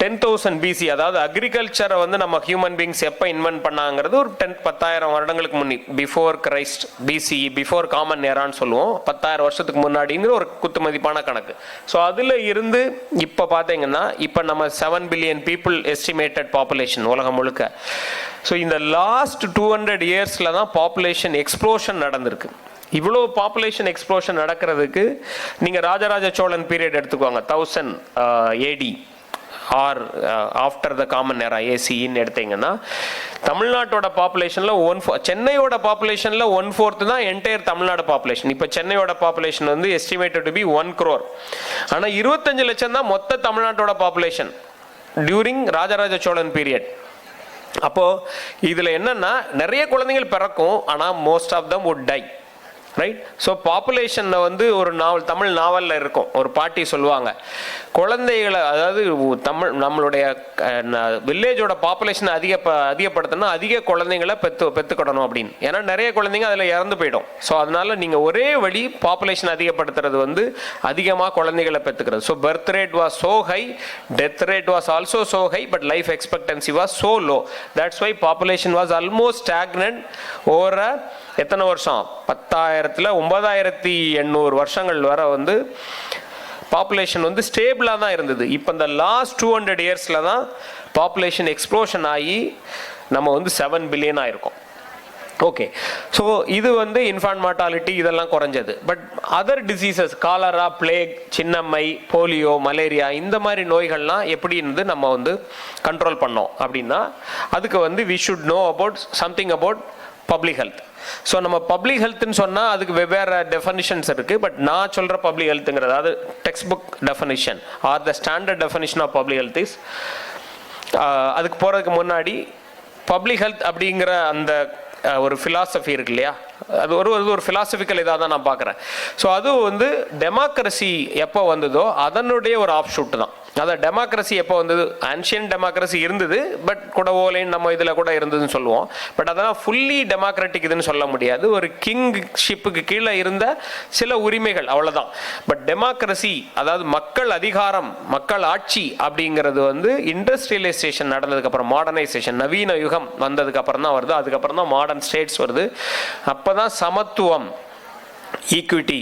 10,000 BC, அதாவது அக்ரிகல்ச்சரை வந்து நம்ம ஹியூமன் பீங்ஸ் எப்போ இன்வென்ட் பண்ணாங்கிறது ஒரு 10,000 வருடங்களுக்கு முன்னே, before Christ, BCE, before common ஏரான்னு சொல்லுவோம். 10,000 வருஷத்துக்கு முன்னாடிங்கிற ஒரு குத்து மதிப்பான கணக்கு. ஸோ அதில் இருந்து இப்போ பார்த்தீங்கன்னா இப்போ நம்ம 7 பில்லியன் பீப்புள் எஸ்டிமேட்டட் பாப்புலேஷன் உலகம் முழுக்க. ஸோ இந்த லாஸ்ட் 200 இயர்ஸில் தான் பாப்புலேஷன் எக்ஸ்ப்ளோஷன் நடந்திருக்கு. இவ்வளோ பாப்புலேஷன் எக்ஸ்ப்ளோஷன் நடக்கிறதுக்கு நீங்கள் ராஜராஜ சோழன் பீரியட் எடுத்துக்கோங்க, 1000 AD or after the common era, ACEன்னு எடுத்தீங்கன்னா தமிழ்நாட்டோட பாப்புலேஷனில் சென்னையோட பாப்புலேஷனில் 1/4 தான் என்டையர் தமிழ்நாடு பாப்புலேஷன். இப்போ சென்னையோட பாப்புலேஷன் வந்து எஸ்டிமேட்டட் டு பி 1 crore. ஆனால் 25 லட்சம் தான் மொத்த தமிழ்நாட்டோட population during Rajaraja Cholan period. அப்போது இதில் என்னென்னா நிறைய குழந்தைகள் பிறக்கும், ஆனால் most of them would die, right? So பாப்புலேஷனில் வந்து ஒரு நாவல், தமிழ் நாவலில் இருக்கும், ஒரு பாட்டி சொல்லுவாங்க, குழந்தைகளை, அதாவது நம்மளுடைய வில்லேஜோட பாப்புலேஷனை அதிகப்படுத்தணும்னா அதிக குழந்தைங்களை பெற்றுக்கிடணும் அப்படின்னு. ஏன்னா நிறைய குழந்தைங்க அதில் இறந்து போயிடும். ஸோ அதனால நீங்கள் ஒரே வழி பாப்புலேஷன் அதிகப்படுத்துறது வந்து அதிகமாக குழந்தைகளை பெற்றுக்கிறது. So birth rate was so high, death rate was also so high, but life expectancy was so low. That's why population was almost stagnant over எத்தனை வருஷம், 10,000ல் 9,800 வருஷங்கள் வரை வந்து பாப்புலேஷன் வந்து ஸ்டேபிளாக தான் இருந்தது. இப்போ இந்த லாஸ்ட் 200 இயர்ஸில் தான் பாப்புலேஷன் எக்ஸ்ப்ளோஷன் ஆகி நம்ம வந்து 7 பில்லியன் ஆயிருக்கோம். ஓகே, ஸோ இது வந்து இன்ஃபான்ட் மார்டாலிட்டி இதெல்லாம் குறைஞ்சது. But other diseases, cholera, plague, சின்னம்மை, போலியோ, மலேரியா, இந்த மாதிரி நோய்கள்லாம் எப்படி இருந்து நம்ம வந்து கண்ட்ரோல் பண்ணோம் அப்படின்னா, அதுக்கு வந்து we should know about something about public health. So நம்ம பப்ளிக் ஹெல்த்னு சொன்னால் அதுக்கு வெவ்வேறு டெஃபனிஷன்ஸ் இருக்குது. பட் நான் சொல்கிற பப்ளிக் ஹெல்த்துங்கிறது, அதாவது textbook definition or the standard definition of public health is, அதுக்கு போகிறதுக்கு முன்னாடி பப்ளிக் ஹெல்த் அப்படிங்கிற அந்த ஒரு ஃபிலாசபி இருக்கு இல்லையா, அது ஒரு ஃபிலாசபிக்கல் இதாக தான் நான் பார்க்குறேன். ஸோ அது வந்து டெமோக்ரஸி எப்போ வந்ததோ அதனுடைய ஒரு ஆஃப் ஷூட் தான். அதான் டெமோக்ரஸி எப்போ வந்தது, ஆன்ஷியன் டெமோக்ரஸி இருந்தது, பட் கூட ஓலைன்னு நம்ம இதில் கூட இருந்ததுன்னு சொல்லுவோம். பட் அதெல்லாம் ஃபுல்லி டெமோக்ராட்டிக் இதுன்னு சொல்ல முடியாது. ஒரு கிங்ஷிப்புக்கு கீழே இருந்த சில உரிமைகள், அவ்வளோதான். பட் டெமோக்ரஸி, அதாவது மக்கள் அதிகாரம், மக்கள் ஆட்சி அப்படிங்கிறது வந்து இண்டஸ்ட்ரியலைசேஷன் நடந்ததுக்கப்புறம், மாடர்னைசேஷன், நவீன யுகம் வந்ததுக்கப்புறம் தான் வருது. அதுக்கப்புறம் தான் மாடர்ன் ஸ்டேட்ஸ் வருது. அப்போ தான் சமத்துவம், ஈக்விட்டி,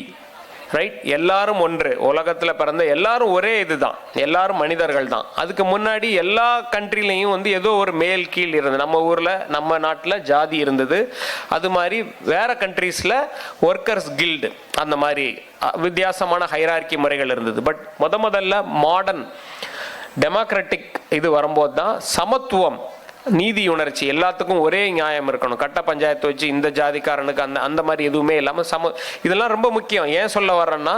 ரைட்? எல்லாரும் ஒன்று, உலகத்தில் பிறந்த எல்லாரும் ஒரே இதுதான், எல்லாரும் மனிதர்கள் தான். அதுக்கு முன்னாடி எல்லா கண்ட்ரிலையும் வந்து ஏதோ ஒரு மேல் கீழ் இருந்தது. நம்ம ஊரில் நம்ம நாட்டில் ஜாதி இருந்தது, அது மாதிரி வேற கண்ட்ரீஸில் ஒர்க்கர்ஸ் கில்டு, அந்த மாதிரி வித்தியாசமான ஹைரார்கி முறைகள் இருந்தது. பட் முதல்ல மாடர்ன் டெமோக்ராட்டிக் இது வரும்போது தான் சமத்துவம், நீதி உணர்ச்சி, எல்லாத்துக்கும் ஒரே நியாயம் இருக்கணும், கட்ட பஞ்சாயத்து வச்சு இந்த ஜாதிக்காரனுக்கு அந்த மாதிரி எதுவுமே இல்லாமல் இதெல்லாம் ரொம்ப முக்கியம். ஏன் சொல்ல வர்றேன்னா,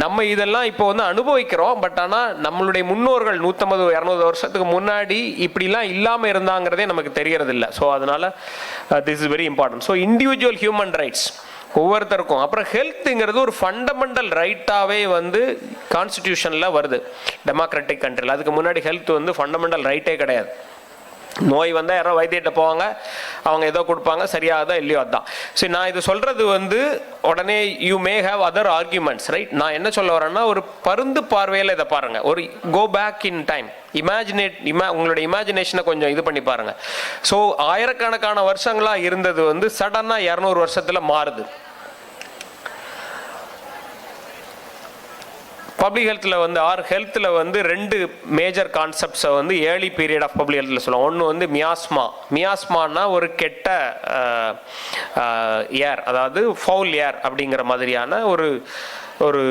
நம்ம இதெல்லாம் இப்போ வந்து அனுபவிக்கிறோம். பட் ஆனால் நம்மளுடைய முன்னோர்கள் 150-200 வருஷத்துக்கு முன்னாடி இப்படிலாம் இல்லாமல் இருந்தாங்கிறதே நமக்கு தெரியறது இல்லை. ஸோ அதனால this is very important. So individual human rights ஒவ்வொருத்தருக்கும். அப்புறம் ஹெல்த்துங்கிறது ஒரு ஃபண்டமெண்டல் ரைட்டாகவே வந்து கான்ஸ்டிடியூஷனில் வருது டெமோக்ராட்டிக் கண்ட்ரியில். அதுக்கு முன்னாடி ஹெல்த் வந்து ஃபண்டமெண்டல் ரைட்டே கிடையாது. நோய் வந்தால் யாரோ வைத்தியிட்ட போவாங்க, அவங்க ஏதோ கொடுப்பாங்க, சரியாகதா இல்லையோ அதுதான். சரி, நான் இது சொல்கிறது வந்து உடனே you may have other arguments, right? நான் என்ன சொல்ல வரேன்னா, ஒரு பருந்து பார்வையில் இதை பாருங்கள், ஒரு கோ பேக் இன் டைம், உங்களுடைய இமேஜினேஷனை கொஞ்சம் இது பண்ணி பாருங்கள். ஸோ ஆயிரக்கணக்கான வருஷங்களாக இருந்தது வந்து சடனாக 200 வருஷத்தில் மாறுது. பப்ளிக் ஹெல்த்தில் வந்து ஹெல்த்தில் வந்து 2 மேஜர் கான்செப்ட்ஸை வந்து ஏர்லி பீரியட் ஆஃப் பப்ளிக் ஹெல்த்தில் சொல்லுவோம். ஒன்று வந்து மியாஸ்மானா ஒரு கெட்ட ஏர், அதாவது ஃபவுல் ஏர் அப்படிங்கிற மாதிரியான ஒரு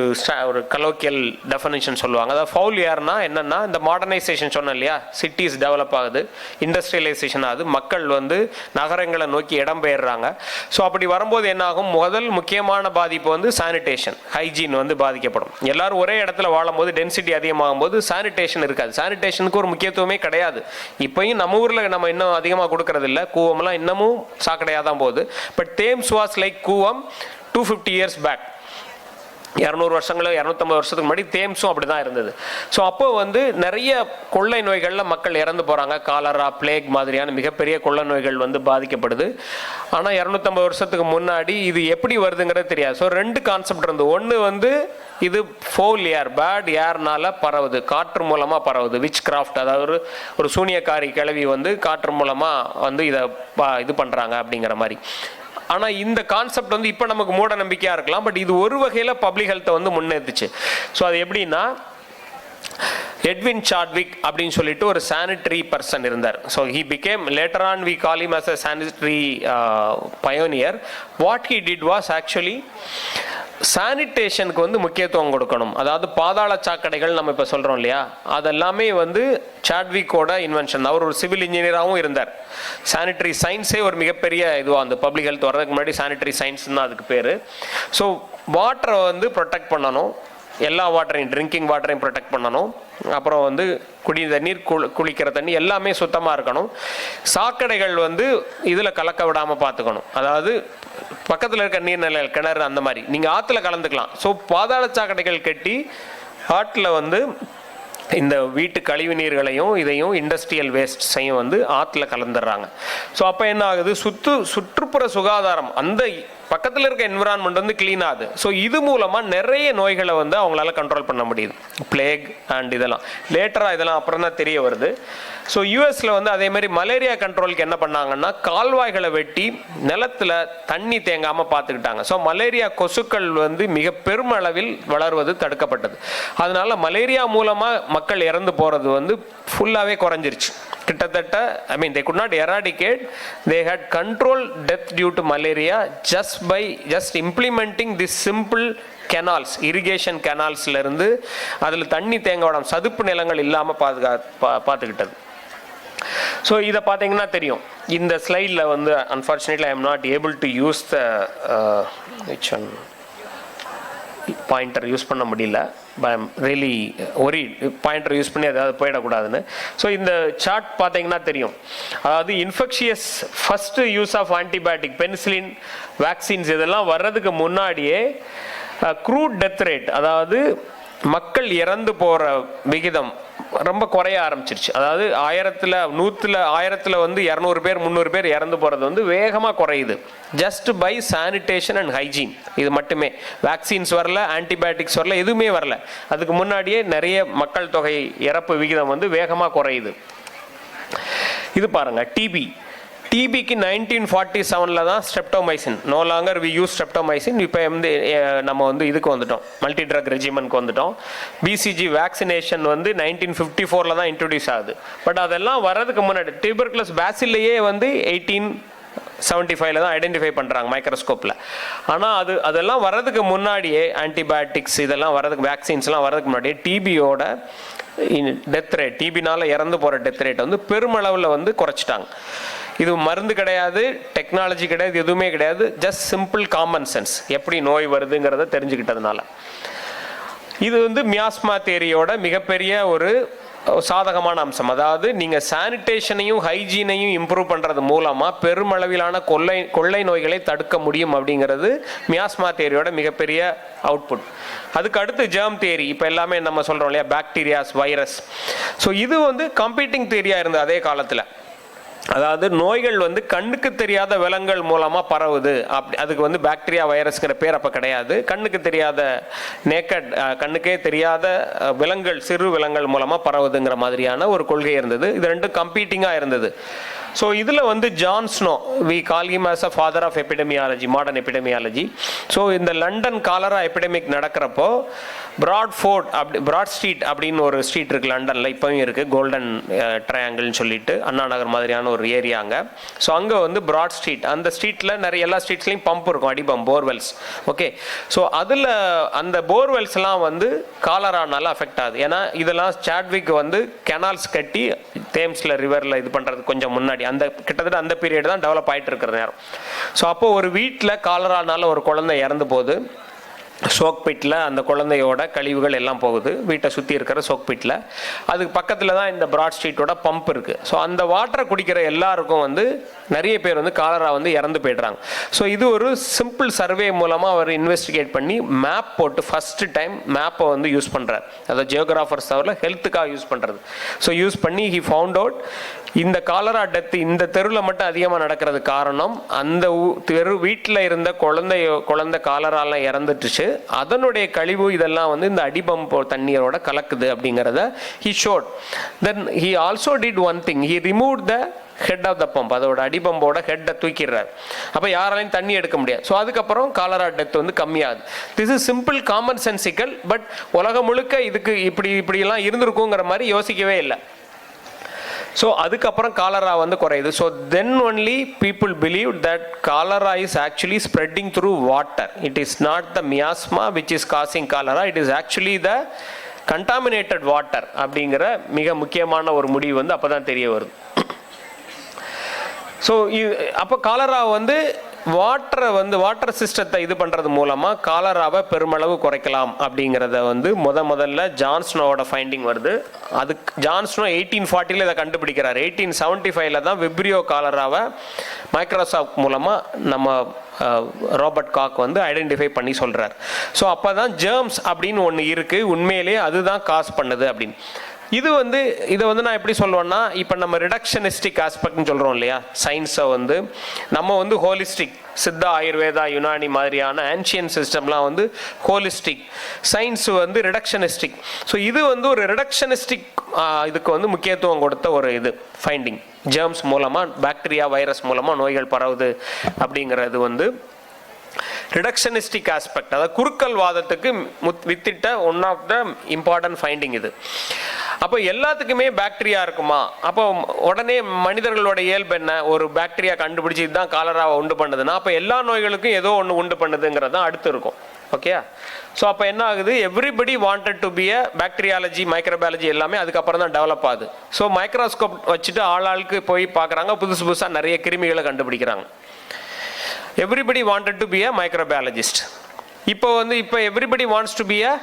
கலோக்கியல் டெஃபனிஷன் சொல்லுவாங்க. அதாவது ஃபவுல் ஏர்னா என்னென்னா, இந்த மாடர்னைசேஷன் சொன்னேன் இல்லையா, சிட்டிஸ் டெவலப் ஆகுது, இண்டஸ்ட்ரியலைசேஷன் ஆகுது, மக்கள் வந்து நகரங்களை நோக்கி இடம்பெயர்றாங்க. ஸோ அப்படி வரும்போது என்னாகும், முக்கியமான பாதிப்பு வந்து சானிடேஷன், ஹைஜீன் வந்து பாதிக்கப்படும். எல்லாரும் ஒரே இடத்துல வாழும்போது டென்சிட்டி அதிகமாகும் போது சானிடேஷன் இருக்காது. சானிடேஷனுக்கு ஒரு முக்கியத்துவமே கிடையாது. இப்போயும் நம்ம ஊரில் நம்ம இன்னும் அதிகமாக கொடுக்கறது இல்லை. கூவம்லாம் இன்னமும் சாக்கடையாக தான் போகுது. But Thames was like Cooum 250 years back. 200 வருஷங்களோ 250 வருஷத்துக்கு முன்னாடி தேம்ஸும் அப்படி தான் இருந்தது. ஸோ அப்போ வந்து நிறைய கொள்ளை நோய்களில் மக்கள் இறந்து போகிறாங்க. காலரா, பிளேக் மாதிரியான மிகப்பெரிய கொள்ளை நோய்கள் வந்து பாதிக்கப்படுது. ஆனால் 250 வருஷத்துக்கு முன்னாடி இது எப்படி வருதுங்கிறது தெரியாது. ஸோ 2 கான்செப்ட் இருந்து, ஒன்று வந்து இது ஃபவுல் ஏர், பேட் ஏர்னால பரவுது, காற்று மூலமாக பரவுது, விச் கிராஃப்ட், அதாவது ஒரு சூனியக்காரி கிளவி வந்து காற்று மூலமாக வந்து இதை இது பண்ணுறாங்க அப்படிங்கிற மாதிரி. ஆனால் இந்த கான்செப்ட் வந்து இப்போ நமக்கு மூட நம்பிக்கையாக இருக்கலாம். பட் இது ஒரு வகையில் பப்ளிக் ஹெல்த்தை வந்து முன்னெடுத்துச்சு. ஸோ அது எப்படின்னா, எட்வின் சாட்விக் அப்படின்னு சொல்லிட்டு ஒரு சானிட்டரி பர்சன் இருந்தார். So he became later on we call him as a sanitary pioneer. What he did was actually சானிடேஷனுக்கு வந்து முக்கியத்துவம் கொடுக்கணும். அதாவது பாதாள சாக்கடைகள் நம்ம இப்போ சொல்கிறோம் இல்லையா, அதெல்லாமே வந்து சாட்விக்கோட இன்வென்ஷன். அவர் ஒரு சிவில் இன்ஜினியராகவும் இருந்தார். சானிட்டரி சயின்ஸே ஒரு மிகப்பெரிய இதுவாக, அந்த பப்ளிக் ஹெல்த் வர்றதுக்கு முன்னாடி சானிட்டரி சயின்ஸ் தான் அதுக்கு பேர். ஸோ வாட்டரை வந்து ப்ரொடெக்ட் பண்ணணும், எல்லா வாட்டரையும், ட்ரிங்கிங் வாட்டரையும் ப்ரொடெக்ட் பண்ணணும். அப்புறம் வந்து குடி தண்ணீர், குளிக்கிற தண்ணி எல்லாமே சுத்தமாக இருக்கணும். சாக்கடைகள் வந்து இதில் கலக்க விடாமல் பார்த்துக்கணும். அதாவது பக்கத்தில் இருக்க நீர்நிலைகள், கிணறு, அந்த மாதிரி நீங்கள் ஆற்றுல கலந்துக்கலாம். ஸோ பாதாள சாக்கடைகள் கட்டி ஆற்றில் வந்து இந்த வீட்டு கழிவு நீர்களையும் இதையும் இண்டஸ்ட்ரியல் வேஸ்ட்ஸையும் வந்து ஆற்றுல கலந்துடுறாங்க. ஸோ அப்போ என்ன ஆகுது, சுற்றுப்புற சுகாதாரம், அந்த பக்கத்தில் இருக்க என்விரான்மெண்ட் வந்து க்ளீன் ஆகுது. ஸோ இது மூலமாக நிறைய நோய்களை வந்து அவங்களால கண்ட்ரோல் பண்ண முடியுது. பிளேக் அண்ட் இதெல்லாம் லேட்டராக இதெல்லாம் அப்புறம் தான் தெரிய வருது. ஸோ யூஎஸில் வந்து அதேமாதிரி மலேரியா கண்ட்ரோலுக்கு என்ன பண்ணாங்கன்னா, கால்வாய்களை வெட்டி நிலத்தில் தண்ணி தேங்காமல் பார்த்துக்கிட்டாங்க. ஸோ மலேரியா கொசுக்கள் வந்து மிக பெருமளவில் வளர்வது தடுக்கப்பட்டது. அதனால மலேரியா மூலமாக மக்கள் இறந்து போகிறது வந்து ஃபுல்லாகவே குறைஞ்சிருச்சு. கிட்டத்தட்ட they could not eradicate, they had controlled death due to malaria just implementing this simple canals, irrigation canalsல இருந்து அதில் தண்ணி தேங்க விடாம சதுப்பு நிலங்கள் இல்லாமல் பார்த்துக்கிட்டது. ஸோ இதை பார்த்தீங்கன்னா தெரியும். இந்த ஸ்லைடில் வந்து unfortunately I am not able to use the pointer use பண்ண முடியல. ரியலி பாயிண்டர் யூஸ் பண்ணி அதாவது போயிடக்கூடாதுன்னு. ஸோ இந்த சார்ட் பார்த்தீங்கன்னா தெரியும். அதாவது infectious first use of antibiotic, penicillin, vaccines இதெல்லாம் வர்றதுக்கு முன்னாடியே க்ரூட் டெத் ரேட், அதாவது மக்கள் இறந்து போகிற விகிதம் ரொம்ப குறைய ஆரம்பிச்சிருச்சு. அதாவது 1000 வந்து 200 பேர் 300 பேர் இறந்து போகிறது வந்து வேகமாக குறையுது. Just by sanitation and hygiene, இது மட்டுமே. வேக்சின்ஸ் வரல, ஆன்டிபயோட்டிக்ஸ் வரல, எதுவுமே வரல. அதுக்கு முன்னாடியே நிறைய மக்கள் தொகை இறப்பு விகிதம் வந்து வேகமாக குறையுது. இது பாருங்க, டிபிக்கு 1947 தான் streptomycin, no longer we use streptomycin. இப்போ வந்து நம்ம வந்து இதுக்கு வந்துட்டோம், மல்டி ட்ரக் ரெஜிமெண்ட்க்கு வந்துட்டோம். பிசிஜி வேக்சினேஷன் வந்து 1954 தான் இன்ட்ரடியூஸ் ஆகுது. பட் அதெல்லாம் வர்றதுக்கு முன்னாடி டியூபர்குலோஸ் பேசில்லையே வந்து 1875 தான் ஐடென்டிஃபை பண்ணுறாங்க மைக்ரோஸ்கோப்பில். ஆனால் அதெல்லாம் வர்றதுக்கு முன்னாடியே ஆன்டிபயோட்டிக்ஸ் இதெல்லாம் வர்றதுக்கு, வேக்சின்ஸ்லாம் வர்றதுக்கு முன்னாடியே டிபியோட டெத் ரேட், டிபினால் இறந்து போகிற டெத் ரேட் வந்து பெருமளவில் வந்து குறைச்சிட்டாங்க. இது மருந்து கிடையாது, டெக்னாலஜி கிடையாது, எதுவுமே கிடையாது, ஜஸ்ட் சிம்பிள் காமன் சென்ஸ், எப்படி நோய் வருதுங்கிறத தெரிஞ்சுக்கிட்டதுனால. இது வந்து மியாஸ்மா தியரியோட மிகப்பெரிய ஒரு சாதகமான அம்சம். அதாவது நீங்கள் சானிடேஷனையும் ஹைஜீனையும் இம்ப்ரூவ் பண்ணுறது மூலமாக பெருமளவிலான கொள்ளை நோய்களை தடுக்க முடியும் அப்படிங்கிறது மியாஸ்மா தியரியோட மிகப்பெரிய அவுட்புட். அதுக்கு அடுத்து ஜெர்ம் தியரி, இப்போ எல்லாமே நம்ம சொல்கிறோம் இல்லையா, பாக்டீரியாஸ், வைரஸ். ஸோ இது வந்து கம்பீட்டிங் தியரியாக இருந்தது அதே காலத்தில். அதாவது நோய்கள் வந்து கண்ணுக்கு தெரியாத விலங்குகள் மூலமாக பரவுது. அதுக்கு வந்து பாக்டீரியா வைரஸ்ங்கிற பேர் அப்போ கிடையாது. கண்ணுக்கு தெரியாத நேக்கட், கண்ணுக்கே தெரியாத விலங்குகள், சிறு விலங்குகள் மூலமாக பரவுதுங்கிற மாதிரியான ஒரு கொள்கை இருந்தது. இது ரெண்டும் கம்பீட்டிங்காக இருந்தது. ஸோ இதில் வந்து John Snow, we call him as a father of epidemiology, modern epidemiology. So இந்த லண்டன் காலரா எபிடமிக் நடக்கிறப்போ பிராட் ஸ்ட்ரீட் அப்படின்னு ஒரு ஸ்ட்ரீட் இருக்குது லண்டனில், இப்போவும் இருக்குது, கோல்டன் ட்ரையாங்கிள்னு சொல்லிட்டு அண்ணா நகர் மாதிரியான ஒரு ஏரியாங்க. ஸோ அங்கே வந்து பிராட் ஸ்ட்ரீட், அந்த ஸ்ட்ரீட்டில் நிறைய எல்லா ஸ்ட்ரீட்ஸ்லையும் பம்ப் இருக்கும், அடிபம்ப், போர்வெல்ஸ். ஓகே, ஸோ அதில் அந்த போர்வெல்ஸ்லாம் வந்து காலரானால அஃபெக்ட் ஆகுது. ஏன்னா இதெல்லாம் சாட்விக் வந்து கெனால்ஸ் கட்டி தேம்ஸில் ரிவரில் இது பண்ணுறதுக்கு கொஞ்சம் முன்னாடி, அந்த கிட்டத்தட்ட அந்த பீரியட் தான் டெவலப் ஆகிட்டு இருக்கிற நேரம். ஸோ அப்போ ஒரு வீட்டில் காலரானால ஒரு குழந்தை இறந்து போகுது. சோக் பிட்டில் அந்த குழந்தையோட கழிவுகள் எல்லாம் போகுது, வீட்டை சுற்றி இருக்கிற சோக் பிட்டில். அதுக்கு பக்கத்தில் தான் இந்த பிராட் ஸ்ட்ரீட்டோட பம்ப் இருக்குது. ஸோ அந்த வாட்டரை குடிக்கிற எல்லாருக்கும் வந்து நிறைய பேர் வந்து காலரா வந்து இறந்து போய்ட்றாங்க. ஸோ இது ஒரு சிம்பிள் சர்வே மூலமாக அவர் இன்வெஸ்டிகேட் பண்ணி மேப் போட்டு ஃபஸ்ட்டு டைம் மேப்பை வந்து யூஸ் பண்ணுறார். அதாவது ஜியோகிராஃபர்ஸ் தவிர ஹெல்த்துக்காக யூஸ் பண்ணுறது. ஸோ யூஸ் பண்ணி ஹி ஃபவுண்ட் அவுட் இந்த காலரா டெத்து இந்த தெருவில் மட்டும் அதிகமாக நடக்கிறது காரணம் அந்த வீட்டில் இருந்த குழந்தை காலராலாம் இறந்துட்டுச்சு, அதனுடைய கழிவு இதெல்லாம் வந்து இந்த அடிபம்ப் தண்ணீரோட கலக்குது அப்படிங்கிறத he showed. Then he also did one thing, he remove the head of the pump, அதோட அடிபம்போட ஹெட்டை தூக்கிடுறாரு. அப்போ யாராலையும் தண்ணி எடுக்க முடியாது. ஸோ அதுக்கப்புறம் காலரா டெத் வந்து கம்மியாகுது. This is simple common sensical. But உலகம் முழுக்க இதுக்கு இப்படியெல்லாம் இருந்திருக்குங்கிற மாதிரி யோசிக்கவே இல்லை. ஸோ அதுக்கப்புறம் காலரா வந்து குறையுது. So then only people believe that cholera is actually spreading through water. It is not the miasma which is causing cholera, it is actually the contaminated water அப்படிங்கிற மிக முக்கியமான ஒரு முடிவு வந்து அப்போ தான் தெரிய வருது. ஸோ அப்போ காலரா வந்து வாட்டர் சிஸ்டத்தை இது பண்ணுறது மூலமாக காலராவை பெருமளவு குறைக்கலாம் அப்படிங்கிறத வந்து முதல்ல ஜான் ஸ்னோவோட ஃபைண்டிங் வருது. அதுக்கு ஜான் ஸ்னோ 1840 இதை கண்டுபிடிக்கிறார். 1875 தான் விப்ரியோ காலராவை மைக்ரோசாஃப்ட் மூலமாக நம்ம ராபர்ட் காக் வந்து ஐடென்டிஃபை பண்ணி சொல்கிறார். ஸோ அப்போ தான் ஜெர்ம்ஸ் அப்படின்னு ஒன்று இருக்குது, உண்மையிலே அதுதான் காஸ் பண்ணுது அப்படின்னு. இதை வந்து நான் எப்படி சொல்லுவேன்னா, இப்போ நம்ம ரிடக்ஷனிஸ்டிக் ஆஸ்பெக்ட்னு சொல்கிறோம் இல்லையா, சயின்ஸை வந்து நம்ம வந்து ஹோலிஸ்டிக், சித்தா, ஆயுர்வேதா, யுனானி மாதிரியான ஆன்ஷியன் சிஸ்டம்லாம் வந்து ஹோலிஸ்டிக், சயின்ஸ் வந்து ரிடக்ஷனிஸ்டிக். ஸோ இது வந்து ஒரு ரிடக்ஷனிஸ்டிக் இதுக்கு வந்து முக்கியத்துவம் கொடுத்த ஒரு இது ஃபைண்டிங். ஜெர்ம்ஸ் மூலமாக, பாக்டீரியா, வைரஸ் மூலமாக நோய்கள் பரவுது அப்படிங்கிறது வந்து ரிடக்ஷனிஸ்டிக் ஆஸ்பெக்ட், அதாவது குறுக்கல் வாதத்துக்கு வித்திட்ட one of the important finding இது. அப்போ எல்லாத்துக்குமே பாக்டீரியா இருக்குமா? அப்போ உடனே மனிதர்களோட இயல்பு என்ன, ஒரு பாக்டீரியா கண்டுபிடிச்சி இதுதான் காலராவை உண்டு பண்ணுதுன்னா அப்போ எல்லா நோய்களுக்கும் ஏதோ ஒன்று உண்டு பண்ணுதுங்கிறது தான் அடுத்து இருக்கும். ஓகே, ஸோ அப்போ என்ன ஆகுது, everybody wanted to be a bacteriology, microbiology எல்லாமே அதுக்கப்புறம் தான் டெவலப் ஆகுது. ஸோ மைக்ரோஸ்கோப் வச்சுட்டு ஆளுக்கு போய் பார்க்குறாங்க, புதுசாக நிறைய கிருமிகளை கண்டுபிடிக்கிறாங்க. Everybody wanted to be a microbiologist. இப்போ everybody wants to be a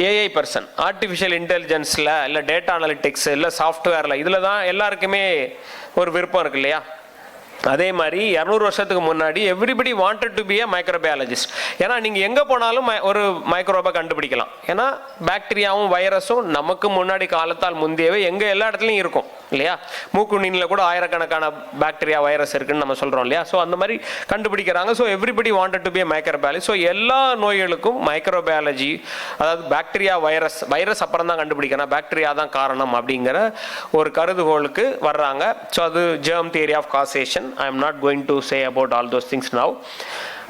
AI person, artificial இன்டெலிஜென்ஸில் இல்லை டேட்டா அனலிட்டிக்ஸ் இல்லை சாஃப்ட்வேரில், இதில் தான் எல்லாருக்குமே ஒரு விருப்பம் இருக்கு இல்லையா. அதே மாதிரி 200 வருஷத்துக்கு முன்னாடி everybody wanted to be a microbiologist. ஏன்னா நீங்கள் எங்கே போனாலும் ஒரு மைக்ரோபை கண்டுபிடிக்கலாம். ஏன்னா பாக்டீரியாவும் வைரஸும் நமக்கு முன்னாடி காலத்தால் முந்தையவே எங்கே எல்லா இடத்துலையும் இருக்கும் இல்லையா. மூக்குண்ணியில் கூட ஆயிரக்கணக்கான பாக்டீரியா வைரஸ் இருக்குன்னு நம்ம சொல்கிறோம் இல்லையா. ஸோ அந்த மாதிரி கண்டுபிடிக்கிறாங்க. So everybody wanted to be a microbiology. So எல்லா நோய்களுக்கும் மைக்ரோபயாலஜி, அதாவது பாக்டீரியா வைரஸ் அப்புறம் தான் கண்டுபிடிக்கிறேன், பாக்டீரியா தான் காரணம் அப்படிங்கிற ஒரு கருதுகோளுக்கு வர்றாங்க. ஸோ அது germ theory of causation. I am not going to say about all those things now.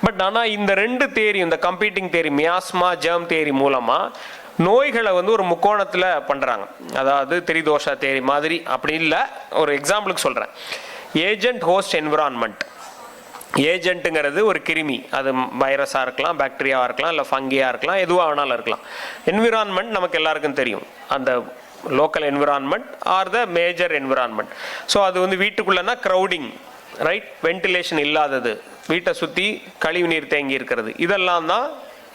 But ஆனால் இந்த ரெண்டு தேரி, இந்த கம்பீட்டிங் தேரி, மியாஸ்மா ஜெர்ம் தேரி மூலமாக நோய்களை ஒரு முக்கோணத்தில் பண்ணுறாங்க. அதாவது திரிதோஷ தேரி மாதிரி அப்படி இல்லை. ஒரு எக்ஸாம்பிளுக்கு சொல்கிறேன். Agent, host, environment. ஏஜென்ட்டுங்கிறது ஒரு கிருமி, அது வைரஸாக இருக்கலாம், பாக்டீரியாவாக இருக்கலாம், இல்லை ஃபங்கியாக இருக்கலாம், எதுவாக வேணாலும் இருக்கலாம். என்விரான்மெண்ட் நமக்கு எல்லாருக்கும் தெரியும், அந்த local environment R the major environment. So அது வீட்டுக்குள்ளனா க்ரௌடிங், ரைட், வென்டிலேஷன் இல்லாதது, வீட்டை சுற்றி கழிவு நீர் தேங்கி இருக்கிறது, இதெல்லாம் தான்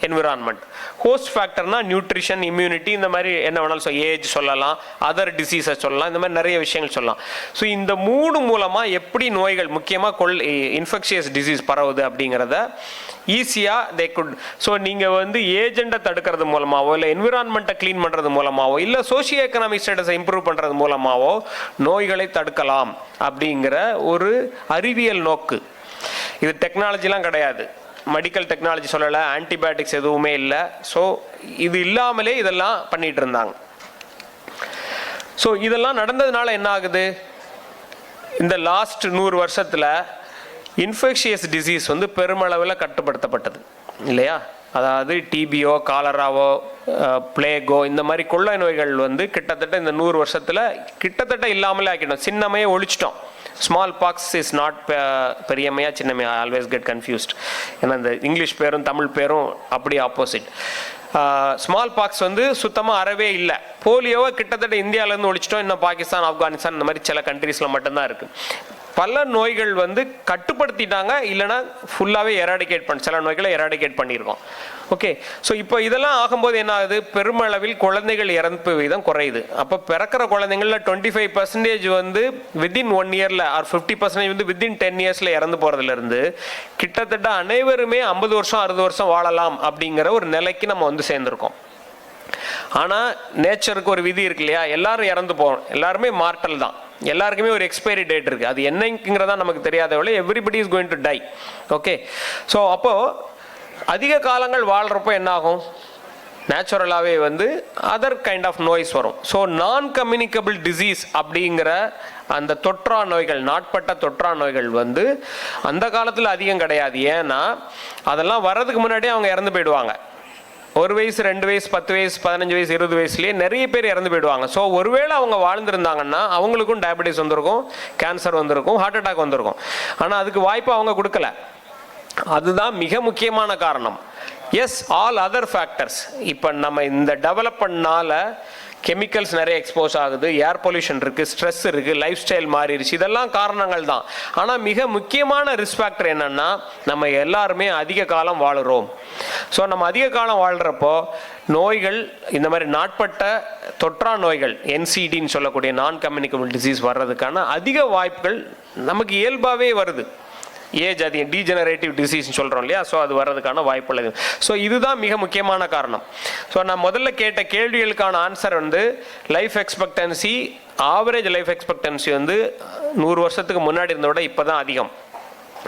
என்விரான்மெண்ட். ஹோஸ்ட் ஃபேக்டர்னா நியூட்ரிஷன், இம்யூனிட்டி, இந்த மாதிரி என்ன வேணாலும் ஏஜ் சொல்லலாம், அதர் டிசீஸை சொல்லலாம், இந்த மாதிரி நிறைய விஷயங்கள் சொல்லலாம். ஸோ இந்த மூணு மூலமாக எப்படி நோய்கள், முக்கியமாக இன்ஃபெக்ஷியஸ் டிசீஸ் பரவுது அப்படிங்கிறத ஈஸியாக தே குட். ஸோ நீங்கள் ஏஜெண்டை தடுக்கிறது மூலமாகவோ, இல்லை என்விரான்மெண்ட்டை க்ளீன் பண்ணுறது மூலமாகவோ, இல்லை சோஷியோ எக்கனாமிக் ஸ்டேட்டஸை இம்ப்ரூவ் பண்ணுறது மூலமாகவோ நோய்களை தடுக்கலாம் அப்படிங்கிற ஒரு அறிவியல் நோக்கு. இது டெக்னாலஜிலாம் கிடையாது, மெடிக்கல் டெக்னாலஜி சொல்லலை, ஆன்டிபயோட்டிக்ஸ் எதுவுமே இல்லை. ஸோ இது இல்லாமலே இதெல்லாம் பண்ணிகிட்டு இருந்தாங்க. ஸோ இதெல்லாம் நடந்ததுனால என்ன ஆகுது, இந்த லாஸ்ட் 100 வருஷத்தில் இன்ஃபெக்ஷியஸ் டிசீஸ் பெருமளவில் கட்டுப்படுத்தப்பட்டது இல்லையா. அதாவது டிபியோ, காலராவோ, பிளேகோ, இந்த மாதிரி கொள்ளை நோய்கள் கிட்டத்தட்ட இந்த 100 வருஷத்தில் கிட்டத்தட்ட இல்லாமலே ஆக்கிட்டோம், சின்னமையே ஒழிச்சிட்டோம். ஸ்மால் பாக்ஸ் இஸ் நாட் பெரியமையா சின்னமையா, ஆல்வேஸ் கெட் கன்ஃபியூஸ்ட். ஏன்னா இந்த இங்கிலீஷ் பேரும் தமிழ் பேரும் அப்படி ஆப்போசிட். ஸ்மால் பாக்ஸ் சுத்தமாக அறவே இல்லை. போலியோவை கிட்டத்தட்ட இந்தியாவிலேருந்து ஒழிச்சிட்டோம். இன்னும் பாகிஸ்தான், ஆப்கானிஸ்தான், இந்த மாதிரி சில கண்ட்ரீஸில் மட்டும்தான் இருக்குது. பல நோய்கள் கட்டுப்படுத்திட்டாங்க, இல்லைனா ஃபுல்லாகவே எராடிகேட் சில நோய்களை எராடிகேட் பண்ணியிருக்கோம். ஓகே. ஸோ இப்போ இதெல்லாம் ஆகும்போது என்ன ஆகுது, பெருமளவில் குழந்தைகள் இறப்பு வீதம் குறையுது. அப்போ பிறக்கிற குழந்தைங்களில் 25% வித்தின் 1 இயரில், ஆர் 50% வித்தின் 10 இயர்ஸில் இறந்து போகிறதுலேருந்து கிட்டத்தட்ட அனைவருமே 50 வருஷம் 60 வருஷம் வாழலாம் அப்படிங்கிற ஒரு நிலைக்கு நம்ம சேர்ந்துருக்கோம். ஆனால் நேச்சருக்கு ஒரு விதி இருக்கு இல்லையா, எல்லாரும் இறந்து போகிறோம், எல்லாருமே மார்டல் தான், எல்லாருக்குமே ஒரு எக்ஸ்பைரி டேட் இருக்குது. அது என்னங்கிறதா நமக்கு தெரியாதவளை everybody is going to die. Okay. So அப்போது அதிக காலங்கள் வாழ்கிறப்போ என்ன ஆகும், நேச்சுரலாகவே அதர் கைண்ட் ஆஃப் நோய்ஸ் வரும். ஸோ நான் கம்யூனிகபிள் டிசீஸ் அப்படிங்கிற அந்த தொற்றா நோய்கள், நாட்பட்ட தொற்றா நோய்கள் அந்த காலத்தில் அதிகம் கிடையாது. ஏன்னா அதெல்லாம் வர்றதுக்கு முன்னாடியே அவங்க இறந்து போயிடுவாங்க. 1 வயசு 2 வயசு 10 வயசு 15 வயசு 20 வயசுலேயே நிறைய பேர் இறந்து போயிடுவாங்க. ஸோ ஒருவேளை அவங்க வாழ்ந்துருந்தாங்கன்னா அவங்களுக்கும் டயபெட்டிஸ் வந்திருக்கும், கேன்சர் வந்திருக்கும், ஹார்ட் அட்டாக் வந்திருக்கும். ஆனால் அதுக்கு வாய்ப்பு அவங்க கொடுக்கல. அதுதான் மிக முக்கியமான காரணம். Yes, all other factors. இப்போ நம்ம இந்த டெவலப்மெண்ட்னால கெமிக்கல்ஸ் நிறைய எக்ஸ்போஸ் ஆகுது, ஏர் பொல்யூஷன் இருக்குது, ஸ்ட்ரெஸ் இருக்குது, லைஃப் ஸ்டைல் மாறிடுச்சு, இதெல்லாம் காரணங்கள் தான். ஆனால் மிக முக்கியமான ரிஸ்க் ஃபேக்டர் என்னென்னா, நம்ம எல்லாருமே அதிக காலம் வாழுறோம். ஸோ நம்ம அதிக காலம் வாழ்கிறப்போ நோய்கள், இந்த மாதிரி நாட்பட்ட தொற்றா நோய்கள், என்சிடின்னு சொல்லக்கூடிய நான் கம்யூனிகபிள் டிசீஸ் வர்றதுக்கான அதிக வாய்ப்புகள் நமக்கு இயல்பாகவே வருது. ஏஜ் அதிகம், டீஜெனரேட்டிவ் டிசீஸ்ன்னு சொல்கிறோம் இல்லையா. ஸோ அது வர்றதுக்கான வாய்ப்பு உள்ளது. ஸோ இதுதான் மிக முக்கியமான காரணம். ஸோ நான் முதல்ல கேட்ட கேள்விகளுக்கான answer life expectancy, average life expectancy 100 வருஷத்துக்கு முன்னாடி இருந்த விட இப்போ தான் அதிகம்.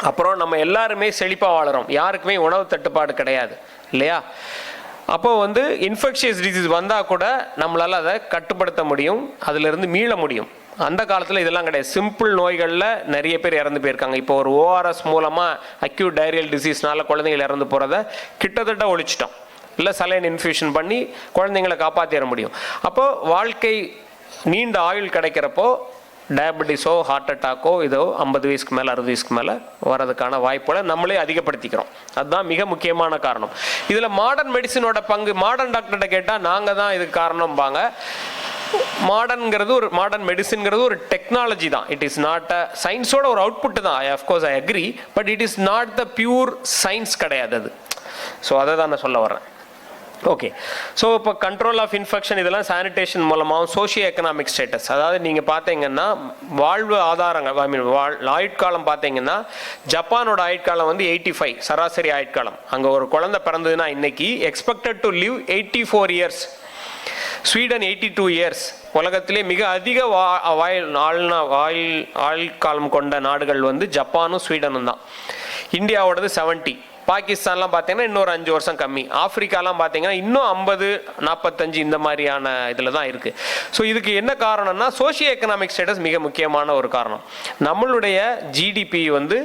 அப்புறம் நம்ம எல்லாருமே செழிப்பாக வாழறோம், யாருக்குமே உணவு தட்டுப்பாடு கிடையாது இல்லையா. அப்போது இன்ஃபெக்ஷியஸ் டிசீஸ் வந்தால் கூட நம்மளால் அதை கட்டுப்படுத்த முடியும், அதிலிருந்து மீள முடியும். அந்த காலத்தில் இதெல்லாம் கிடையாது. சிம்பிள் நோய்களில் நிறைய பேர் இறந்து போயிருக்காங்க. இப்போ ஒரு ORS மூலமாக அக்யூட் டைரியல் டிசீஸ்னால குழந்தைகள் இறந்து போகிறத கிட்டத்தட்ட ஒழிச்சிட்டோம். இல்லை சலைன் இன்ஃபியூஷன் பண்ணி குழந்தைங்களை காப்பாற்றிட முடியும். அப்போது வாழ்க்கை நீண்ட ஆயுள் கிடைக்கிறப்போ டயபெட்டிஸோ ஹார்ட் அட்டாக்கோ இதோ 50 வயசுக்கு மேலே 60 வயசுக்கு மேலே வரதுக்கான வாய்ப்புகளை நம்மளே அதிகப்படுத்திக்கிறோம். அதுதான் மிக முக்கியமான காரணம். இதில் மாடர்ன் மெடிசனோட பங்கு, மாடர்ன் டாக்டர்கிட்ட கேட்டால் நாங்கள் தான் இதுக்கு காரணம்பாங்க. மாடர்ன் மெடிசின்ங்கிறது ஒரு டெக்னாலஜி தான். இட் இஸ் நாட் அ சயின்ஸோட ஒரு அவுட்புட் தான். Of course I agree, but it is not the pure science கிடையாது அது. ஸோ அதை தான் நான் சொல்ல வரேன். ஓகே. ஸோ இப்போ கண்ட்ரோல் ஆஃப் இன்ஃபெக்ஷன் இதெல்லாம் சானிடேஷன் மூலமாகவும் சோஷியோ எக்கனாமிக் ஸ்டேட்டஸ், அதாவது நீங்கள் பார்த்தீங்கன்னா வாழ்வு ஆதாரங்கள், ஐ மீன் ஆயுட்காலம் பார்த்தீங்கன்னா ஜப்பானோட ஆயுட்காலம் வந்து 85 சராசரி ஆயுட்காலம். அங்கே ஒரு குழந்தை பிறந்ததுன்னா இன்னைக்கு expected to live 84 years. Sweden 82 years. உலகத்திலே மிக அதிக ஆயுட்காலம் கொண்ட நாடுகள் வந்து ஜப்பானும் ஸ்வீடனும் தான். இந்தியாவோடது 70. பாகிஸ்தான்லாம் பார்த்தீங்கன்னா இன்னொரு 5 வருஷம் கம்மி. ஆப்பிரிக்காலாம் பார்த்தீங்கன்னா இன்னும் 50, 45 இந்த மாதிரியான இதில் தான் இருக்குது. ஸோ இதுக்கு என்ன காரணம்னா சோஷியோ எக்கனாமிக் ஸ்டேட்டஸ் மிக முக்கியமான ஒரு காரணம். நம்மளுடைய ஜிடிபி வந்து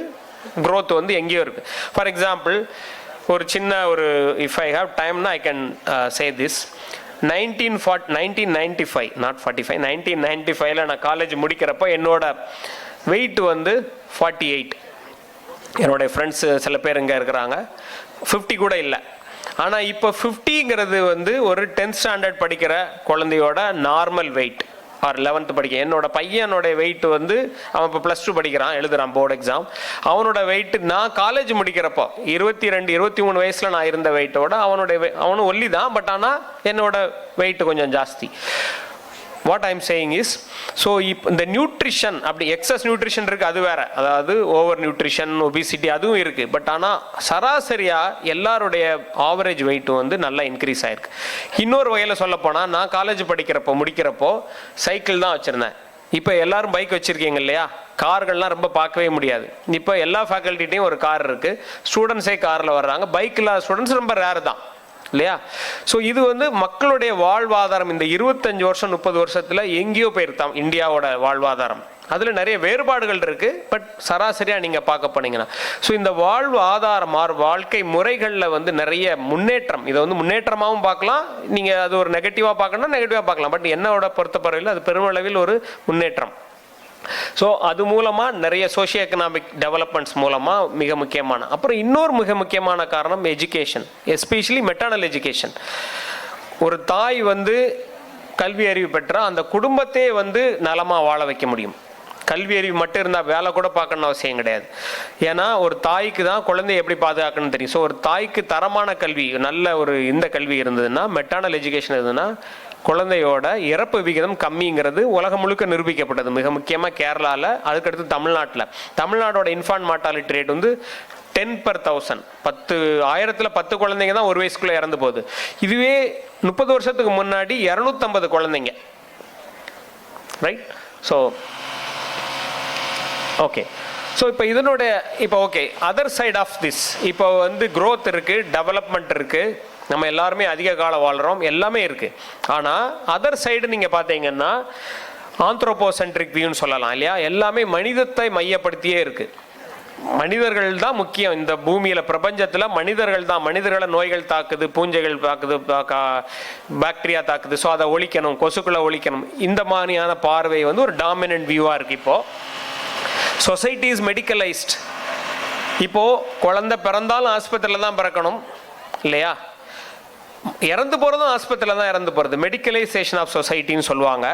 க்ரோத் வந்து எங்கேயோ இருக்குது. ஃபார் எக்ஸாம்பிள் ஒரு சின்ன ஒரு இஃப் ஐ ஹாவ் டைம்னா I can say this. 1995 not 45 1995 நான் காலேஜ் முடிக்கிறப்போ என்னோட வெயிட் வந்து 48. என்னுடைய ஃப்ரெண்ட்ஸு சில பேர் இங்கே இருக்கிறாங்க 50 கூட இல்லை. ஆனால் இப்போ 50ங்கிறது வந்து ஒரு 10th ஸ்டாண்டர்ட் படிக்கிற குழந்தையோட நார்மல் வெயிட். ஆர் 11th படிக்க என்னோட பையனோட வெயிட் வந்து அவன் இப்போ +2 படிக்கிறான், எழுதுறான் போர்டு எக்ஸாம். அவனோட வெயிட் நான் காலேஜ் முடிக்கிறப்போ 22, 23 வயசில் நான் இருந்த வெயிட்டோட அவனும் ஒல்லி தான், பட் ஆனால் என்னோட வெயிட் கொஞ்சம் ஜாஸ்தி. What I am saying is, so இப்போ இந்த நியூட்ரிஷன் அப்படி எக்ஸஸ் நியூட்ரிஷன் இருக்குது, அது வேற, அதாவது ஓவர் நியூட்ரிஷன், ஒபிசிட்டி அதுவும் இருக்குது. பட் ஆனால் சராசரியாக எல்லாருடைய ஆவரேஜ் வெயிட்டும் வந்து நல்லா இன்க்ரீஸ் ஆகிருக்கு. இன்னொரு வகையில் சொல்ல போனால் நான் காலேஜ் முடிக்கிறப்போ சைக்கிள் தான் வச்சுருந்தேன். இப்போ எல்லாரும் பைக் வச்சுருக்கீங்க இல்லையா, கார்கள்லாம் ரொம்ப பார்க்கவே முடியாது. இப்போ எல்லா ஃபேக்கல்ட்டிட்டையும் ஒரு கார் இருக்குது. ஸ்டூடெண்ட்ஸே காரில் வர்றாங்க, பைக்கில் ஸ்டூடெண்ட்ஸ் ரொம்ப ரேர் தான் இல்லையா. ஸோ இது வந்து மக்களுடைய வாழ்வாதாரம் இந்த 25 வருஷம் 30 வருஷத்தில் எங்கேயோ போயிருந்தான் இந்தியாவோட வாழ்வாதாரம். அதில் நிறைய வேறுபாடுகள் இருக்குது, பட் சராசரியாக நீங்கள் பார்க்க போனீங்கன்னா ஸோ இந்த வாழ்வு ஆதாரம் வாழ்க்கை முறைகளில் வந்து நிறைய முன்னேற்றம். இதை வந்து முன்னேற்றமாகவும் பார்க்கலாம், நீங்கள் அது ஒரு நெகட்டிவாக பார்க்கணும்னா நெகட்டிவாக பார்க்கலாம். பட் என்னோட பொறுத்தவரையில் அது பெருமளவில் ஒரு முன்னேற்றம். ஸோ அது மூலமாக நிறைய சோஷியோ எக்கனாமிக் டெவலப்மெண்ட்ஸ் மூலமாக மிக முக்கியமான. அப்புறம் இன்னொரு மிக முக்கியமான காரணம் எஜுகேஷன், எஸ்பெஷலி மெட்டர்னல் எஜுகேஷன். ஒரு தாய் வந்து கல்வி அறிவு பெற்றால் அந்த குடும்பத்தை வந்து நலமாக வாழ வைக்க முடியும். கல்வி அறிவு மட்டும் இருந்தால் வேலை கூட பார்க்கணுன்னு அவசியம் கிடையாது. ஏன்னா ஒரு தாய்க்கு தான் குழந்தைய எப்படி பாதுகாக்கணும்னு தெரியும். ஸோ ஒரு தாய்க்கு தரமான கல்வி, நல்ல ஒரு இந்த கல்வி இருந்ததுன்னா, மெட்டர்னல் எஜுகேஷன் இருந்ததுன்னா குழந்தையோட இறப்பு விகிதம் கம்மிங்கிறது உலகம் முழுக்க நிரூபிக்கப்பட்டது. மிக முக்கியமாக கேரளாவில், அதுக்கடுத்து தமிழ்நாடோட இன்ஃபான்ட் மார்டாலிட்டி ரேட் வந்து 10/1000. 10,000 குழந்தைங்க தான் ஒரு வயசுக்குள்ளே இறந்து போகுது. இதுவே 30 வருஷத்துக்கு முன்னாடி 250 குழந்தைங்க, ரைட். So okay. ஸோ இப்போ okay, other side of this, இப்போ வந்து க்ரோத் இருக்குது, டெவலப்மெண்ட் இருக்குது, நம்ம எல்லாருமே அதிக காலம் வாழ்கிறோம், எல்லாமே இருக்குது. ஆனால் அதர் சைடு நீங்கள் பார்த்தீங்கன்னா ஆந்த்ரோபோசென்ட்ரிக் வியூன்னு சொல்லலாம் இல்லையா. எல்லாமே மனிதத்தை மையப்படுத்தியே இருக்குது. மனிதர்கள் தான் முக்கியம் இந்த பூமியில், பிரபஞ்சத்தில் மனிதர்கள் தான். மனிதர்களை நோய்கள் தாக்குது, பூஞ்சைகள் தாக்குது, பாக்டீரியா தாக்குது. ஸோ அதை ஒழிக்கணும், கொசுக்களை ஒழிக்கணும். இந்த மாதிரியான பார்வை வந்து ஒரு டாமினன்ட் வியூவாக இருக்குது. இப்போது சொசைட்டி இஸ் மெடிக்கலைஸ்ட். இப்போது குழந்தை பிறந்தாலும் ஆஸ்பத்திரியில் தான் பிறக்கணும் இல்லையா, இறந்து போகிறதும் ஆஸ்பத்திரியில் தான் இறந்து போகிறது. மெடிக்கலைசேஷன் ஆஃப் சொசைட்டின்னு சொல்லுவாங்க.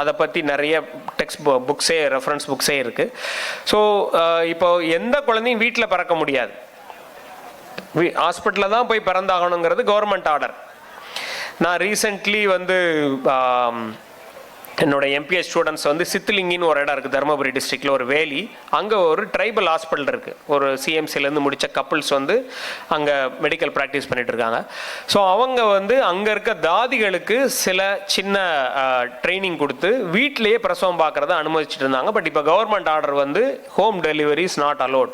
அதை பற்றி நிறைய டெக்ஸ்ட் புக்ஸே, ரெஃபரன்ஸ் புக்ஸே இருக்குது. ஸோ இப்போ எந்த குழந்தையும் வீட்டில் பிறக்க முடியாது, ஹாஸ்பிட்டலில் தான் போய் பிறந்தாகணுங்கிறது கவர்மெண்ட் ஆர்டர். நான் ரீசெண்ட்லி வந்து என்னோட எம்பிஎஸ் ஸ்டூடெண்ட்ஸ் வந்து சித்துலிங்கின்னு ஒரு இடம் இருக்குது தருமபுரி டிஸ்ட்ரிக்டில், ஒரு வேலி. அங்கே ஒரு ட்ரைபல் ஹாஸ்பிட்டல் இருக்குது. ஒரு சிஎம்சிலேருந்து முடித்த கப்புள்ஸ் வந்து அங்கே மெடிக்கல் ப்ராக்டிஸ் பண்ணிட்டு இருக்காங்க. ஸோ அவங்க வந்து அங்கே இருக்க தாதிகளுக்கு சில சின்ன ட்ரைனிங் கொடுத்து வீட்டிலேயே பிரசவம் பார்க்குறத அனுமதிச்சுட்டு இருந்தாங்க. பட் இப்போ கவர்மெண்ட் ஆர்டர் வந்து home delivery is not allowed.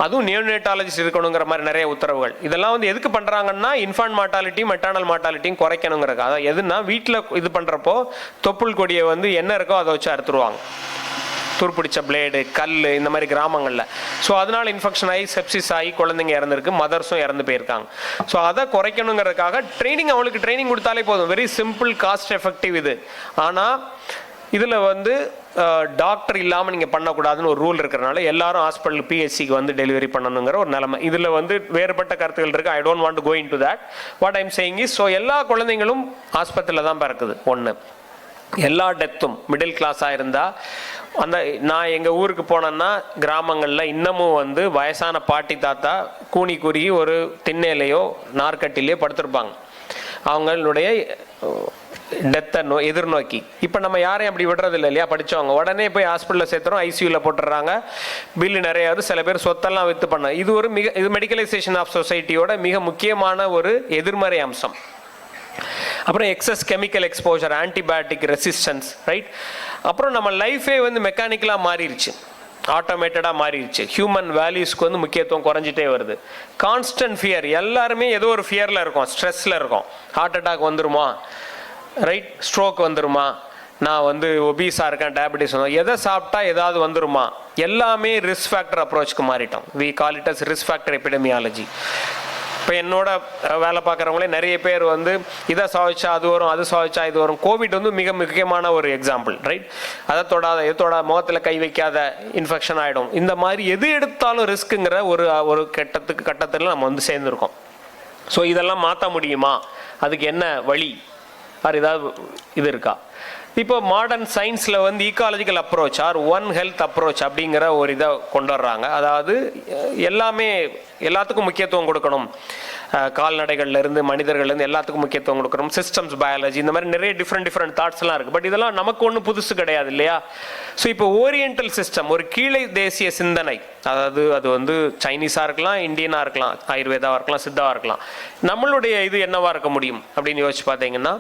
அதுவும் நியோனேட்டாலஜிஸ்ட் இருக்கணுங்கிற மாதிரி நிறைய உத்தரவுகள். இதெல்லாம் வந்து எதுக்கு பண்ணுறாங்கன்னா இன்ஃபான்ட் மார்டாலிட்டியும் மெட்டர்னல் மார்டாலிட்டியும் குறைக்கணுங்கிறது. அதாவது எதுனா வீட்டில் இது பண்ணுறப்போ தொப்புள் கொடியை வந்து என்ன இருக்கோ அதை வச்சு அறுத்துருவாங்க, துருப்பிடிச்ச பிளேடு, கல், இந்த மாதிரி கிராமங்களில். ஸோ அதனால் இன்ஃபெக்ஷன் ஆகி செப்சிஸ் ஆகி குழந்தைங்க இறந்துருக்கு, மதர்ஸும் இறந்து போயிருக்காங்க. ஸோ அதை குறைக்கணுங்கிறதுக்காக அவங்களுக்கு ட்ரைனிங் கொடுத்தாலே போதும். வெரி சிம்பிள், காஸ்ட் எஃபெக்டிவ் இது. ஆனால் இதில் வந்து டாக்டர் இல்லாமல் நீங்கள் பண்ணக்கூடாதுன்னு ஒரு ரூல் இருக்கிறனால எல்லாரும் ஹாஸ்பிட்டல் பிஹெச்சிக்கு வந்து டெலிவரி பண்ணணுங்கிற ஒரு நிலைமை. இதில் வந்து வேறுபட்ட கருத்துக்கள் இருக்குது. I don't want to go into that. What I'm saying is, so எல்லா குழந்தைங்களும் ஹாஸ்பிட்டலில் தான் பிறக்குது. ஒன்று, எல்லா டெத்தும் மிடில் கிளாஸாக இருந்தால் நான் எங்கள் ஊருக்கு போனேன்னா கிராமங்களில் இன்னமும் வந்து வயசான பாட்டி தாத்தா கூனி குறுகி ஒரு திண்ணையிலையோ நார்க்கட்டிலையோ படுத்திருப்பாங்க. அவங்களுடைய டெத்தை எதிர்நோக்கி. இப்போ நம்ம யாரையும் அப்படி விடுறது இல்லை இல்லையா, படித்தவங்க உடனே போய் ஹாஸ்பிட்டலில் சேர்த்துறோம், ஐசியூவில் போட்டுடுறாங்க, பில்லு நிறைய ஆகுது, சில பேர் சொத்தெல்லாம் விற்று பண்ண. இது மெடிக்கலைசேஷன் ஆஃப் சொசைட்டியோட மிக முக்கியமான ஒரு எதிர்மறை அம்சம். அப்புறம் excess chemical exposure, antibiotic resistance, right. அப்புறம் நம்ம லைஃபே வந்து மெக்கானிக்கலாக மாறிடுச்சு, ஆட்டோமேட்டடாக மாறிடுச்சு. ஹியூமன் வேல்யூஸ்க்கு வந்து முக்கியத்துவம் குறைஞ்சிட்டே வருது. கான்ஸ்டன்ட் ஃபியர், எல்லாருமே ஏதோ ஒரு ஃபியரில் இருக்கும், ஸ்ட்ரெஸ்ஸில் இருக்கும். ஹார்ட் அட்டாக் வந்துருமா, ரைட், ஸ்ட்ரோக் வந்துருமா, நான் வந்து ஒபீஸாக இருக்கேன், டயபெட்டிஸ் வந்தோம், எதை சாப்பிட்டா ஏதாவது வந்துருமா, எல்லாமே ரிஸ்க் ஃபேக்டர் அப்ரோச்சுக்கு மாறிட்டோம். We call it as risk factor epidemiology. இப்போ என்னோட வேலை பார்க்குறவங்களே நிறைய பேர் வந்து இதை சுவைச்சா அது வரும், அது சுவைச்சா இது வரும். கோவிட் வந்து மிக முக்கியமான ஒரு எக்ஸாம்பிள், ரைட். அதை தொடாத, எதோட முகத்தில் கை வைக்காத, இன்ஃபெக்ஷன் ஆகிடும். இந்த மாதிரி எது எடுத்தாலும் ரிஸ்க்குங்கிற ஒரு கட்டத்தில் நம்ம வந்து சேர்ந்துருக்கோம். ஸோ இதெல்லாம் மாற்ற முடியுமா, அதுக்கு என்ன வழி, அது ஏதாவது இது இருக்கா? இப்போ மாடர்ன் சயின்ஸில் வந்து ecological approach or one health approach அப்படிங்கிற ஒரு இதை கொண்டு வர்றாங்க. அதாவது எல்லாத்துக்கும் முக்கியத்துவம் கொடுக்கணும், கால்நடைகள்லேருந்து மனிதர்கள்லேருந்து எல்லாத்துக்கும் முக்கியத்துவம் கொடுக்கணும், சிஸ்டம்ஸ் பயாலஜி, இந்த மாதிரி நிறைய டிஃப்ரெண்ட் தாட்ஸ்லாம் இருக்குது. பட் இதெல்லாம் நமக்கு ஒன்றும் புதுசு கிடையாது இல்லையா. ஸோ இப்போ ஓரியண்டல் சிஸ்டம், ஒரு கீழே தேசிய சிந்தனை, அதாவது அது வந்து சைனீஸாக இருக்கலாம், இந்தியனாக இருக்கலாம், ஆயுர்வேதாவாக இருக்கலாம், சித்தாவாக இருக்கலாம். நம்மளுடைய இது என்னவாக இருக்க முடியும் அப்படின்னு யோசிச்சு பார்த்தீங்கன்னா,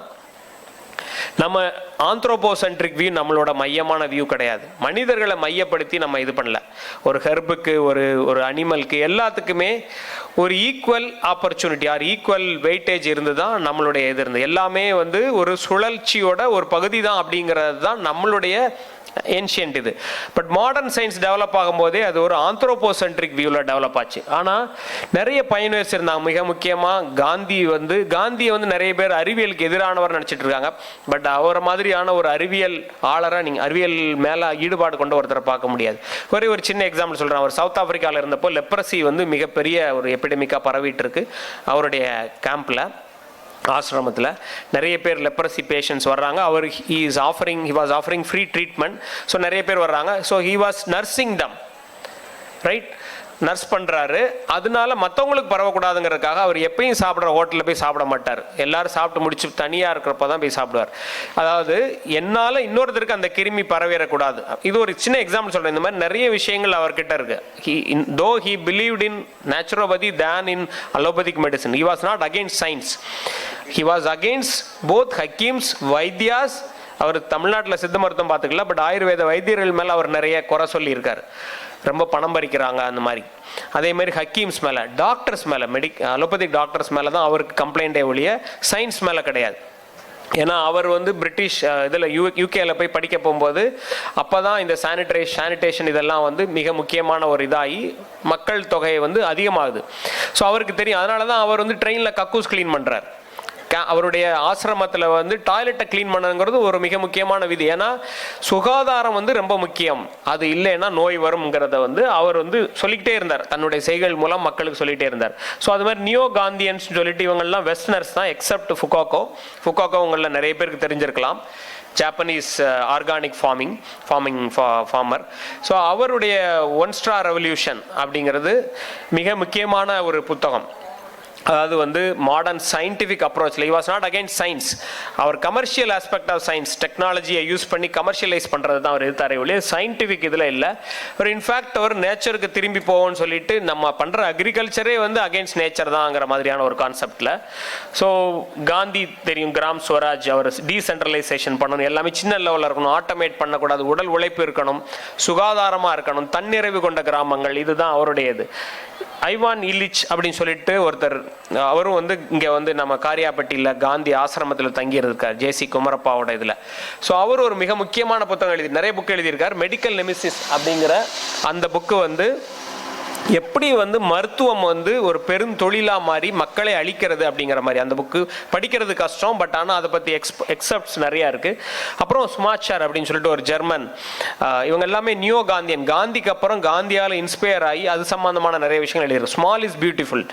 நம்ம ஆந்த்ரோபோசென்ட்ரிக் வியூ நம்மளோட மையமான வியூ கிடையாது. மனிதர்களை மையப்படுத்தி நம்ம இது பண்ணல. ஒரு ஹெர்புக்கு, ஒரு அனிமலுக்கு, எல்லாத்துக்குமே ஒரு equal opportunity R equal weightage இருந்து தான் நம்மளுடைய இது இருந்து, எல்லாமே வந்து ஒரு சுழற்சியோட ஒரு பகுதி தான் அப்படிங்கிறது தான் நம்மளுடைய ஏன்ஷியன்ட் இது. பட் மாடர்ன் சயின்ஸ் டெவலப் ஆகும்போதே அது ஒரு ஆந்த்ரோபோசென்ட்ரிக் வியூவில் டெவலப் ஆச்சு. ஆனால் நிறைய பயனர்ஸ் இருந்தாங்க. மிக முக்கியமாக காந்தியை வந்து நிறைய பேர் அறிவியலுக்கு எதிரானவர் நினச்சிட்டு இருக்காங்க. பட் அவரை மாதிரியான ஒரு அறிவியல் ஆளரை நீங்கள் அறிவியல் மேலே ஈடுபாடு கொண்ட ஒருத்தரை பார்க்க முடியாது. ஒரு சின்ன எக்ஸாம்பிள் சொல்கிறேன். அவர் சவுத் ஆப்பிரிக்காவில் இருந்தப்போ லெப்ரசி வந்து மிகப்பெரிய ஒரு எபிடமிக்காக பரவிட்டு இருக்கு. அவருடைய கேம்பில், ஆசிரமத்தில் நிறைய பேர் லெப்ரசி பேஷண்ட்ஸ் வர்றாங்க. அவர் he was offering free treatment. So நிறைய பேர் வர்றாங்க. So he was nursing them, right, nurse பண்ணுறாரு. அதனால மற்றவங்களுக்கு பரவக்கூடாதுங்கிறதுக்காக அவர் எப்பயும் சாப்பிட்ற ஹோட்டலில் போய் சாப்பிட மாட்டார். எல்லாரும் சாப்பிட்டு முடிச்சு தனியாக இருக்கிறப்ப தான் போய் சாப்பிடுவார். அதாவது என்னால் இன்னொருத்தருக்கு அந்த கிருமி பரவிடக்கூடாது. இது ஒரு சின்ன எக்ஸாம்பிள் சொல்கிறேன். இந்த மாதிரி நிறைய விஷயங்கள் அவர்கிட்ட இருக்கு. He believed in naturopathy than in allopathic medicine. He was not against science. He was against both Hakims, Vaidyas. அவர் தமிழ்நாட்டில் சித்த மருத்துவம் பார்த்துக்கல, பட் ஆயுர்வேத வைத்தியர்கள் மேலே அவர் நிறைய குறை சொல்லியிருக்கார். ரொம்ப பணம் பறிக்கிறாங்க அந்த மாதிரி. அதே மாதிரி ஹக்கீம்ஸ் மேலே, டாக்டர்ஸ் மேலே, அலோபதிக் டாக்டர்ஸ் மேலே தான் அவருக்கு கம்ப்ளைண்டே ஒழிய சயின்ஸ் மேலே கிடையாது. ஏன்னா அவர் வந்து பிரிட்டிஷ் இதில் யூகேல போய் படிக்க போகும்போது அப்போ தான் இந்த சானிடேஷன் இதெல்லாம் வந்து மிக முக்கியமான ஒரு இதாகி மக்கள் தொகையை வந்து அதிகமாகுது. ஸோ அவருக்கு தெரியும். அதனால தான் அவர் வந்து ட்ரெயினில் கக்கூஸ் க்ளீன் பண்ணுறார். அவருடைய ஆசிரமத்தில் வந்து டாய்லெட்டை க்ளீன் பண்ணுங்கிறது ஒரு மிக முக்கியமான விதி. ஏன்னா சுகாதாரம் வந்து ரொம்ப முக்கியம், அது இல்லைன்னா நோய் வரும்ங்கிறத வந்து அவர் வந்து சொல்லிக்கிட்டே இருந்தார். தன்னுடைய செய்கள் மூலம் மக்களுக்கு சொல்லிகிட்டே இருந்தார். ஸோ அது மாதிரி நியோ காந்தியன்ஸ் சொல்லிட்டு இவங்கெல்லாம் வெஸ்டர்னர்ஸ் தான், எக்ஸப்ட் ஃபுகாக்கோ உங்களில் நிறைய பேருக்கு தெரிஞ்சிருக்கலாம். Japanese organic farmer. ஸோ அவருடைய 1 Straw Revolution அப்படிங்கிறது மிக முக்கியமான ஒரு புத்தகம். அதாவது வந்து மாடர்ன் சயின்டிஃபிக் அப்ரோச்சில் he was not against science. அவர் கமர்ஷியல் ஆஸ்பெக்ட் ஆஃப் சயின்ஸ், டெக்னாலஜியை யூஸ் பண்ணி கமர்ஷியலைஸ் பண்ணுறது தான் அவர் எதிர்த்தாரே ஒழிய சயின்டிஃபிக் இதில் இல்லை. ஒரு இன்ஃபேக்ட் அவர் நேச்சருக்கு திரும்பி போவோம்னு சொல்லிட்டு நம்ம பண்ணுற அக்ரிகல்ச்சரே வந்து அகெயின்ஸ்ட் நேச்சர் தான்ங்கிற மாதிரியான ஒரு கான்செப்டில். ஸோ காந்தி தெரியும், கிராம் ஸ்வராஜ், அவர் டீசென்ட்ரலைசேஷன் பண்ணணும், எல்லாமே சின்ன லெவலில் இருக்கணும், ஆட்டோமேட் பண்ணக்கூடாது, உடல் உழைப்பு இருக்கணும், சுகாதாரமாக இருக்கணும், தன்னிறைவு கொண்ட கிராமங்கள், இதுதான் அவருடைய இது. ஐவான் இல்லிச் அப்படின்னு சொல்லிட்டு ஒருத்தர், அவரும் வந்து இங்கே வந்து நம்ம காரியாப்பட்டியில் காந்தி ஆசிரமத்தில் தங்கியிருக்கார், ஜேசி குமரப்பாவோட இதில். ஸோ அவர் ஒரு மிக முக்கியமான புத்தகம் நிறைய புக்கு எழுதியிருக்கார். மெடிக்கல் நெமிசிஸ் அப்படிங்கிற அந்த புக்கு வந்து எப்படி வந்து மருத்துவம் வந்து ஒரு பெருந்தொழிலாக மாறி மக்களை அழிக்கிறது அப்படிங்கிற மாதிரி. அந்த புக்கு படிக்கிறது கஷ்டம், பட் ஆனால் அதை பற்றி எக்ஸப்ட்ஸ் நிறையா இருக்குது. அப்புறம் ஸ்மாச்சார் அப்படின்னு சொல்லிட்டு ஒரு ஜெர்மன், இவங்க எல்லாமே நியோ காந்தியன், காந்திக்கு அப்புறம் காந்தியால் இன்ஸ்பயர் ஆகி அது சம்பந்தமான நிறைய விஷயங்கள் எழுதியிருக்கு. ஸ்மால் இஸ் பியூட்டிஃபுல்,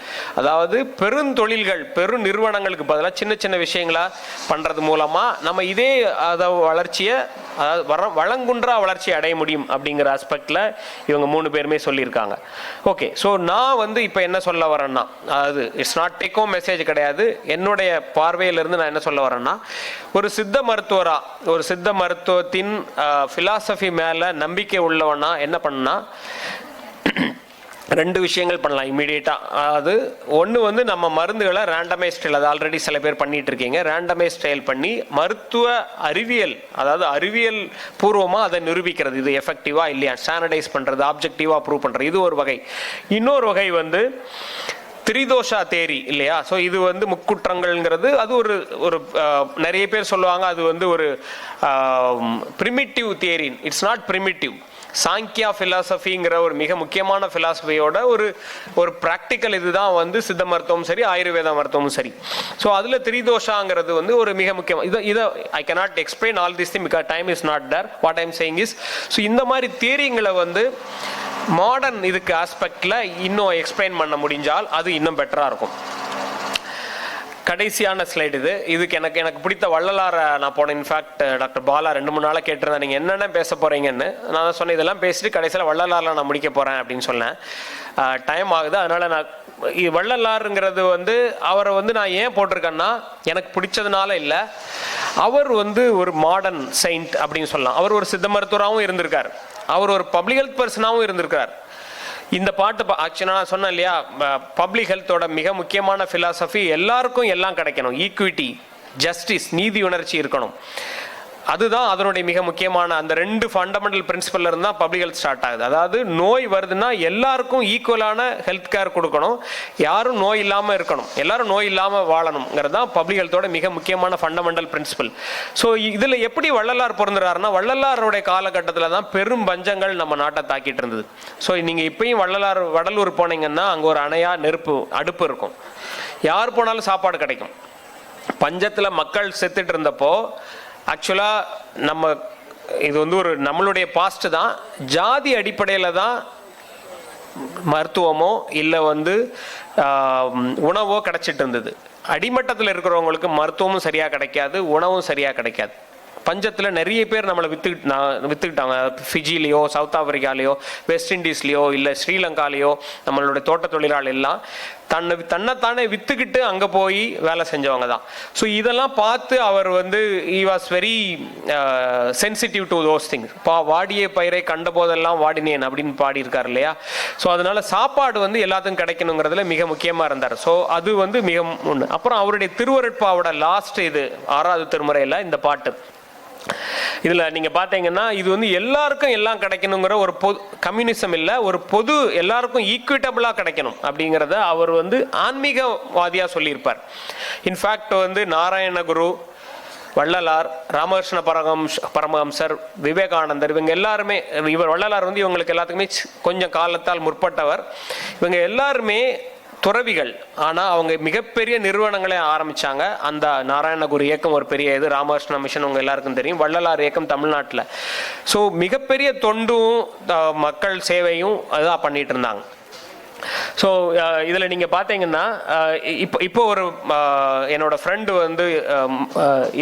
அதாவது பெருந்தொழில்கள், பெரும் நிறுவனங்களுக்கு பதிலாக சின்ன சின்ன விஷயங்களாக பண்ணுறது மூலமாக நம்ம இதே அதை வளர்ச்சியை, அதாவது வளங்குன்றா வளர்ச்சி அடைய முடியும் அப்படிங்கிற ஆஸ்பெக்டில் இவங்க 3 பேருமே சொல்லியிருக்காங்க. ஓகே, ஸோ நான் வந்து இப்போ என்ன சொல்ல வரேன்னா, அதாவது it's not take home message கிடையாது, என்னுடைய பார்வையிலிருந்து நான் என்ன சொல்ல வரேன்னா, ஒரு சித்த மருத்துவத்தின் ஃபிலாசபி மேலே நம்பிக்கை உள்ளவனா என்ன பண்ணா, ரெண்டு விஷயங்கள் பண்ணலாம் இமீடியட்டாக. அதாவது ஒன்று வந்து நம்ம மருந்துகளை ரேண்டமைஸ் ட்ரையல், அது ஆல்ரெடி சில பேர் பண்ணிட்டு இருக்கீங்க, ரேண்டமைஸ் ட்ரையல் பண்ணி மருத்துவ அறிவியல், அதாவது அறிவியல் பூர்வமாக அதை நிரூபிக்கிறது, இது எஃபெக்டிவா இல்லையா, ஸ்டாண்டர்டைஸ் பண்ணுறது, ஆப்ஜெக்டிவாக ப்ரூவ் பண்ணுறது, இது ஒரு வகை. இன்னொரு வகை வந்து திரிதோஷா தேரி இல்லையா. ஸோ இது வந்து முக்குற்றங்கள்ங்கிறது அது ஒரு ஒரு நிறைய பேர் சொல்லுவாங்க அது வந்து ஒரு primitive theory. It's not primitive. Sankhya ஃபிலாசபிங்கிற ஒரு மிக முக்கியமான ஃபிலாசபியோட ஒரு ஒரு ப்ராக்டிக்கல் இதுதான் வந்து சித்த மருத்துவமும் சரி ஆயுர்வேத மருத்துவமும் சரி. ஸோ அதில் திரிதோஷாங்கிறது வந்து ஒரு மிக முக்கியம். இதை I cannot explain all this thing because time is not there. What I'm saying is, so இந்த மாதிரி தியரிங்களை வந்து மாடர்ன் இதுக்கு ஆஸ்பெக்டில் இன்னும் எக்ஸ்பிளைன் பண்ண முடிஞ்சால் அது இன்னும் பெட்டராக இருக்கும். கடைசியான ஸ்லைடு இது. இதுக்கு எனக்கு பிடித்த வள்ளலாரை நான் போனேன். இன்ஃபேக்ட் டாக்டர் பாலா 2-3 நாளாக கேட்டிருந்தேன் நீங்கள் என்னென்ன பேச போகிறீங்கன்னு. நான் தான் சொன்னேன் இதெல்லாம் பேசிட்டு கடைசியில் வள்ளலாரில் நான் முடிக்க போகிறேன் அப்படின்னு சொன்னேன். டைம் ஆகுது, அதனால் நான் வள்ளலாருங்கிறது வந்து அவரை வந்து நான் ஏன் போட்டிருக்கேன்னா எனக்கு பிடிச்சதுனால இல்லை, அவர் வந்து ஒரு மாடர்ன் செயின்ட் அப்படின்னு சொல்லலாம். அவர் ஒரு சித்த மருத்துவராகவும் இருந்திருக்கார், அவர் ஒரு பப்ளிக் ஹெல்த் பர்சனாகவும் இருந்திருக்கார். இந்த பாட்டு ஆக்சுவலாக நான் சொன்னேன் இல்லையா, பப்ளிக் ஹெல்த்தோட மிக முக்கியமான ஃபிலாசபி எல்லாருக்கும் எல்லாம் கிடைக்கணும், ஈக்விட்டி, ஜஸ்டிஸ், நீதி உணர்ச்சி இருக்கணும். அதுதான் அதனுடைய மிக முக்கியமான அந்த 2 ஃபண்டமெண்டல் பிரின்சிபல்ல இருந்து தான் பப்ளிக் ஹெல்த் ஸ்டார்ட் ஆகுது. அதாவது நோய் வருதுன்னா எல்லாருக்கும் ஈக்குவலான ஹெல்த் கேர் கொடுக்கணும், யாரும் நோய் இல்லாமல் இருக்கணும், எல்லாரும் நோய் இல்லாமல் வாழணுங்கிறது தான் பப்ளிக் ஹெல்த்தோட மிக முக்கியமான ஃபண்டமெண்டல் பிரின்சிபல். ஸோ இதில் எப்படி வள்ளலார் பொருந்துறாருன்னா, வள்ளலாருடைய காலகட்டத்தில் தான் பெரும் பஞ்சங்கள் நம்ம நாட்டை தாக்கிட்டு இருந்தது. ஸோ நீங்கள் இப்பயும் வடலூர் போனீங்கன்னா அங்கே ஒரு அணையா அடுப்பு இருக்கும், யார் போனாலும் சாப்பாடு கிடைக்கும். பஞ்சத்தில் மக்கள் செத்துட்டு இருந்தப்போ ஆக்சுவலாக நம்ம இது வந்து ஒரு நம்மளுடைய பாஸ்ட் தான், ஜாதி அடிப்படையில் தான் மருத்துவமோ இல்லை வந்து உணவோ கிடைச்சிட்டு இருந்தது. அடிமட்டத்தில் இருக்கிறவங்களுக்கு மருத்துவமும் சரியாக கிடைக்காது, உணவும் சரியாக கிடைக்காது. பஞ்சத்தில் நிறைய பேர் நம்மளை விற்றுக்கிட்டாங்க. ஃபிஜிலேயோ, சவுத் ஆப்பிரிக்காலேயோ, வெஸ்ட் இண்டீஸ்லேயோ, இல்லை ஸ்ரீலங்காலேயோ நம்மளுடைய தோட்ட தொழிலாளர் எல்லாம் தன்னைத்தானே விற்றுக்கிட்டு அங்கே போய் வேலை செஞ்சவங்க தான். ஸோ இதெல்லாம் பார்த்து அவர் வந்து he was very sensitive to those things. வாடிய பயிரை கண்ட போதெல்லாம் வாடினேன் அப்படின்னு பாடியிருக்கார் இல்லையா. ஸோ அதனால சாப்பாடு வந்து எல்லாத்துக்கும் கிடைக்கணுங்கிறதுல மிக முக்கியமாக இருந்தார். ஸோ அது வந்து மிக ஒன்று. அப்புறம் அவருடைய திருவருட்பாவோட லாஸ்ட் இது 6வது திருமுறையில் இந்த பாட்டு, இதில் நீங்கள் பார்த்தீங்கன்னா இது வந்து எல்லாருக்கும் எல்லாம் கிடைக்கணுங்கிற ஒரு பொது கம்யூனிசம் இல்லை, ஒரு பொது எல்லாருக்கும் ஈக்விட்டபிளாக கிடைக்கணும் அப்படிங்கிறத அவர் வந்து ஆன்மீகவாதியாக சொல்லியிருப்பார். இன்ஃபேக்ட் வந்து நாராயணகுரு, வள்ளலார், ராமகிருஷ்ண பரமஹம்சர், விவேகானந்தர், இவங்க எல்லாருமே, வள்ளலார் வந்து இவங்களுக்கு எல்லாத்துக்குமே கொஞ்சம் காலத்தால் முற்பட்டவர். இவங்க எல்லாருமே துறவிகள், ஆனால் அவங்க மிகப்பெரிய நிறுவனங்களே ஆரம்பித்தாங்க. அந்த நாராயணகுரு இயக்கம் ஒரு பெரிய இது, ராமகிருஷ்ண மிஷன் உங்கள் எல்லாருக்கும் தெரியும், வள்ளலார் இயக்கம் தமிழ்நாட்டில். ஸோ மிகப்பெரிய தொண்டும் மக்கள் சேவையும் அதுதான் பண்ணிட்டு இருந்தாங்க. ஸோ இதில் நீங்கள் பார்த்தீங்கன்னா இப்போ ஒரு என்னோட ஃப்ரெண்டு வந்து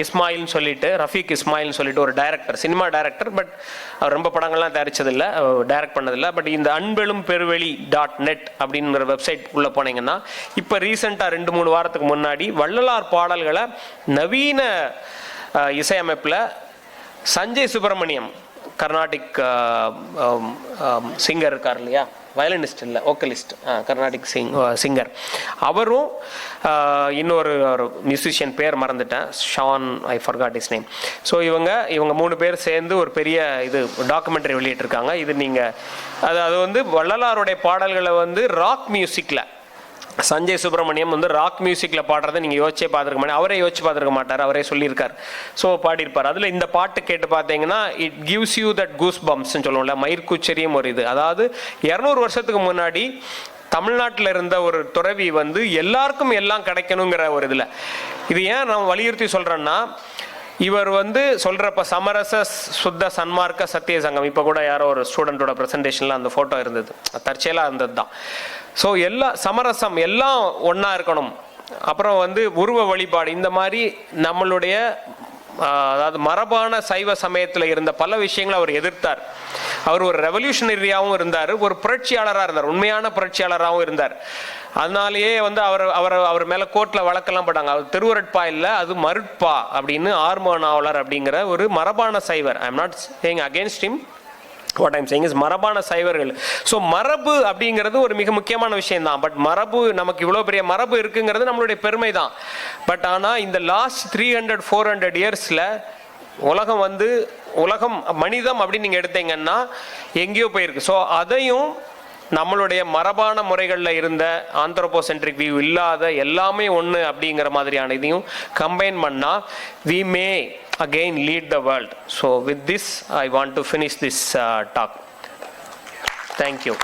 இஸ்மாயில்னு சொல்லிட்டு, ரஃபீக் இஸ்மாயில்னு சொல்லிட்டு ஒரு டைரக்டர், சினிமா டைரக்டர், பட் அவர் ரொம்ப படங்கள்லாம் தயாரித்ததில்லை, டைரக்ட் பண்ணதில்லை. பட் இந்த anbelumperveli.net அப்படிங்கிற வெப்சைட் உள்ளே போனீங்கன்னா இப்போ ரீசெண்டாக 2-3 வாரத்துக்கு முன்னாடி வள்ளலார் பாடல்களை நவீன இசையமைப்பில் சஞ்சய் சுப்பிரமணியம், கர்நாடிக் சிங்கர் இருக்கார் இல்லையா, வயலினிஸ்ட் இல்லை வோக்கலிஸ்ட், கர்நாடிக் சிங்கர், அவரும் இன்னொரு மியூசிஷியன் பேர் மறந்துட்டேன், Shaan, I forgot his name. So இவங்க 3 பேர் சேர்ந்து ஒரு பெரிய இது டாக்குமெண்ட்ரி வெளியிட்டிருக்காங்க. இது நீங்கள் அது வந்து வள்ளலாருடைய பாடல்களை வந்து ராக் மியூசிக்கில், சஞ்சய் சுப்பிரமணியம் வந்து ராக் மியூசிக்கில் பாடுறதை நீங்கள் யோசிச்சே பார்த்துருக்க மாட்டேன், அவரே யோசிச்சு பார்த்துருக்க மாட்டார், அவரே சொல்லியிருக்கார். ஸோ பாடியிருப்பார். அதில் இந்த பாட்டு கேட்டு பார்த்தீங்கன்னா it gives you that goose பம்ப்ஸ்ன்னு சொல்லுவோம்ல, மயிர்கூச்சரியும் ஒரு இது. அதாவது 200 வருஷத்துக்கு முன்னாடி தமிழ்நாட்டில் இருந்த ஒரு துறவி வந்து எல்லாருக்கும் எல்லாம் கிடைக்கணுங்கிற ஒரு இதில், இது ஏன் நான் வலியுறுத்தி சொல்கிறேன்னா, இவர் வந்து சொல்கிறப்ப சமரச சுத்த சன்மார்க்க சத்திய சங்கம், இப்போ கூட யாரோ ஒரு ஸ்டூடெண்ட்டோட ப்ரெசன்டேஷனில் அந்த ஃபோட்டோ இருந்தது, தற்செயலாக இருந்தது தான். ஸோ சமரசம் எல்லாம் ஒன்றா இருக்கணும். அப்புறம் வந்து உருவ வழிபாடு, இந்த மாதிரி நம்மளுடைய அதாவது மரபான சைவ சமயத்தில் இருந்த பல விஷயங்களை அவர் எதிர்த்தார். அவர் ஒரு ரெவல்யூஷனரியாகவும் இருந்தார், ஒரு புரட்சியாளராக இருந்தார், உண்மையான புரட்சியாளராகவும் இருந்தார். அதனாலேயே வந்து அவர் மேலே கோர்ட்டில் வழக்கெல்லாம் போட்டாங்க. அவர் திருவருட்பா இல்லை, அது மருட்பா அப்படின்னு ஆர்மோ நாவலர் அப்படிங்கிற ஒரு மரபான சைவர். I am not saying against him, what I'm saying is மரபான சைவர்கள். ஸோ மரபு அப்படிங்கிறது ஒரு மிக முக்கியமான விஷயம் தான். பட் மரபு, நமக்கு இவ்வளோ பெரிய மரபு இருக்குங்கிறது நம்மளுடைய பெருமை தான். பட் ஆனால் இந்த லாஸ்ட் 300-400 இயர்ஸில் உலகம் மனிதம் அப்படின்னு நீங்கள் எடுத்தீங்கன்னா எங்கேயோ போயிருக்கு. ஸோ அதையும் நம்மளுடைய மரபான முறைகளில் இருந்த ஆந்த்ரோபோசென்ட்ரிக் வியூ இல்லாத எல்லாமே ஒன்று அப்படிங்கிற மாதிரியான இதையும் கம்பைன் பண்ணால் we may again lead the world. So with this I want to finish this talk. Thank you.